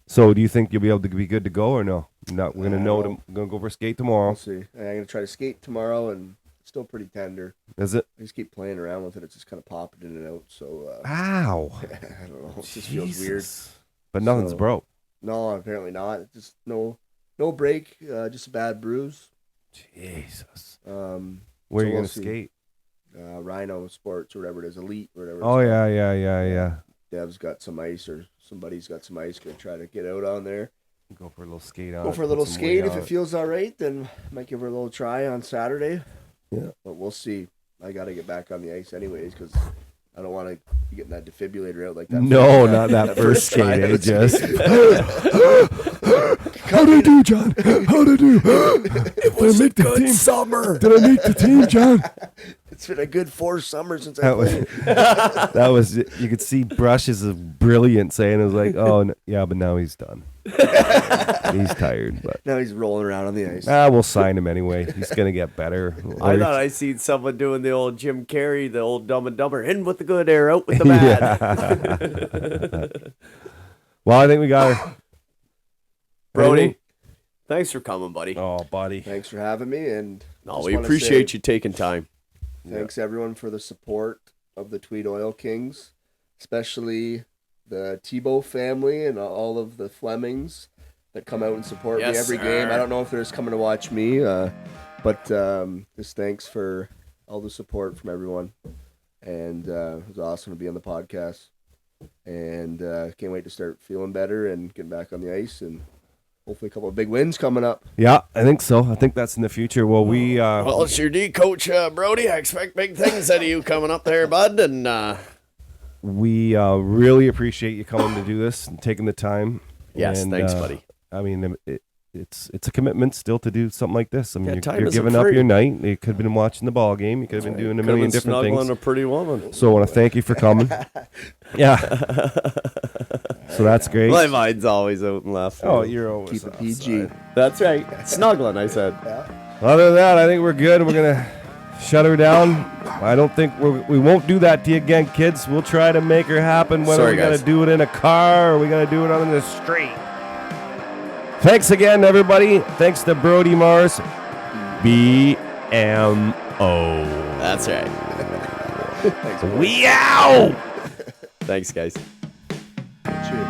So, do you think you'll be able to be good to go or no? We're going to know. We're going to go for a skate tomorrow. We'll see. I'm going to try to skate tomorrow, and it's still pretty tender. Is it? I just keep playing around with it. It's just kind of popping in and out. So, Ow. I don't know. It just feels weird. But nothing's broke. No, apparently not. It's just no break, just a bad bruise. Jesus. Where are you going to skate? Rhino Sports or whatever it is, Elite or whatever. Oh, yeah. Dev's got some ice or somebody's got some ice. Gonna try to get out on there. Go for a little skate on. Go for a little skate. If it feels all right, then might give her a little try on Saturday. Yeah. But we'll see. I got to get back on the ice anyways because I don't want to be getting that defibrillator out like that. No, not that first skate. try. Just. How'd I do, John? How'd I do? It was a good summer. Did I make the team, John? It's been a good 4 summers since I played. That was, you could see brushes of brilliance saying it was like, oh, no, yeah, but now he's done. He's tired, but. Now he's rolling around on the ice. We'll sign him anyway. He's going to get better. I thought I seen someone doing the old Jim Carrey, the old Dumb and Dumber, in with the good air, out with the bad. Well, I think we got her. Brody, thanks for coming, buddy. Oh, buddy. Thanks for having me. And No, we appreciate you taking time. Thanks everyone for the support of the Tweed Oil Kings, especially the Tebow family and all of the Flemings that come out and support me every game. I don't know if they're just coming to watch me, but just thanks for all the support from everyone. And it was awesome to be on the podcast. And can't wait to start feeling better and getting back on the ice and hopefully a couple of big wins coming up. Yeah, I think so. I think that's in the future. Well, Well, it's your D coach, Brody. I expect big things out of you coming up there, bud. And we really appreciate you coming to do this and taking the time. Yes, and, thanks, buddy. I mean, it's a commitment still to do something like this. I mean, time you're isn't giving up free. your night. You could have been watching the ball game. You could have been doing a million different things. Snuggling a pretty woman. So I want to thank you for coming. Yeah. So that's great. My mind's always out and left. Oh, you're always Keep it PG. That's right. Snuggling, I said. Other than that, I think we're good. We're gonna shut her down. I don't think we won't do that to you again, kids. We'll try to make her happen. Whether Sorry, we gotta guys. do it in a car or we gotta do it on the street. Thanks again, everybody. Thanks to Brody Mars. BMO. That's right. Thanks. We out. Thanks, guys. Cheers.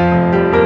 Bye.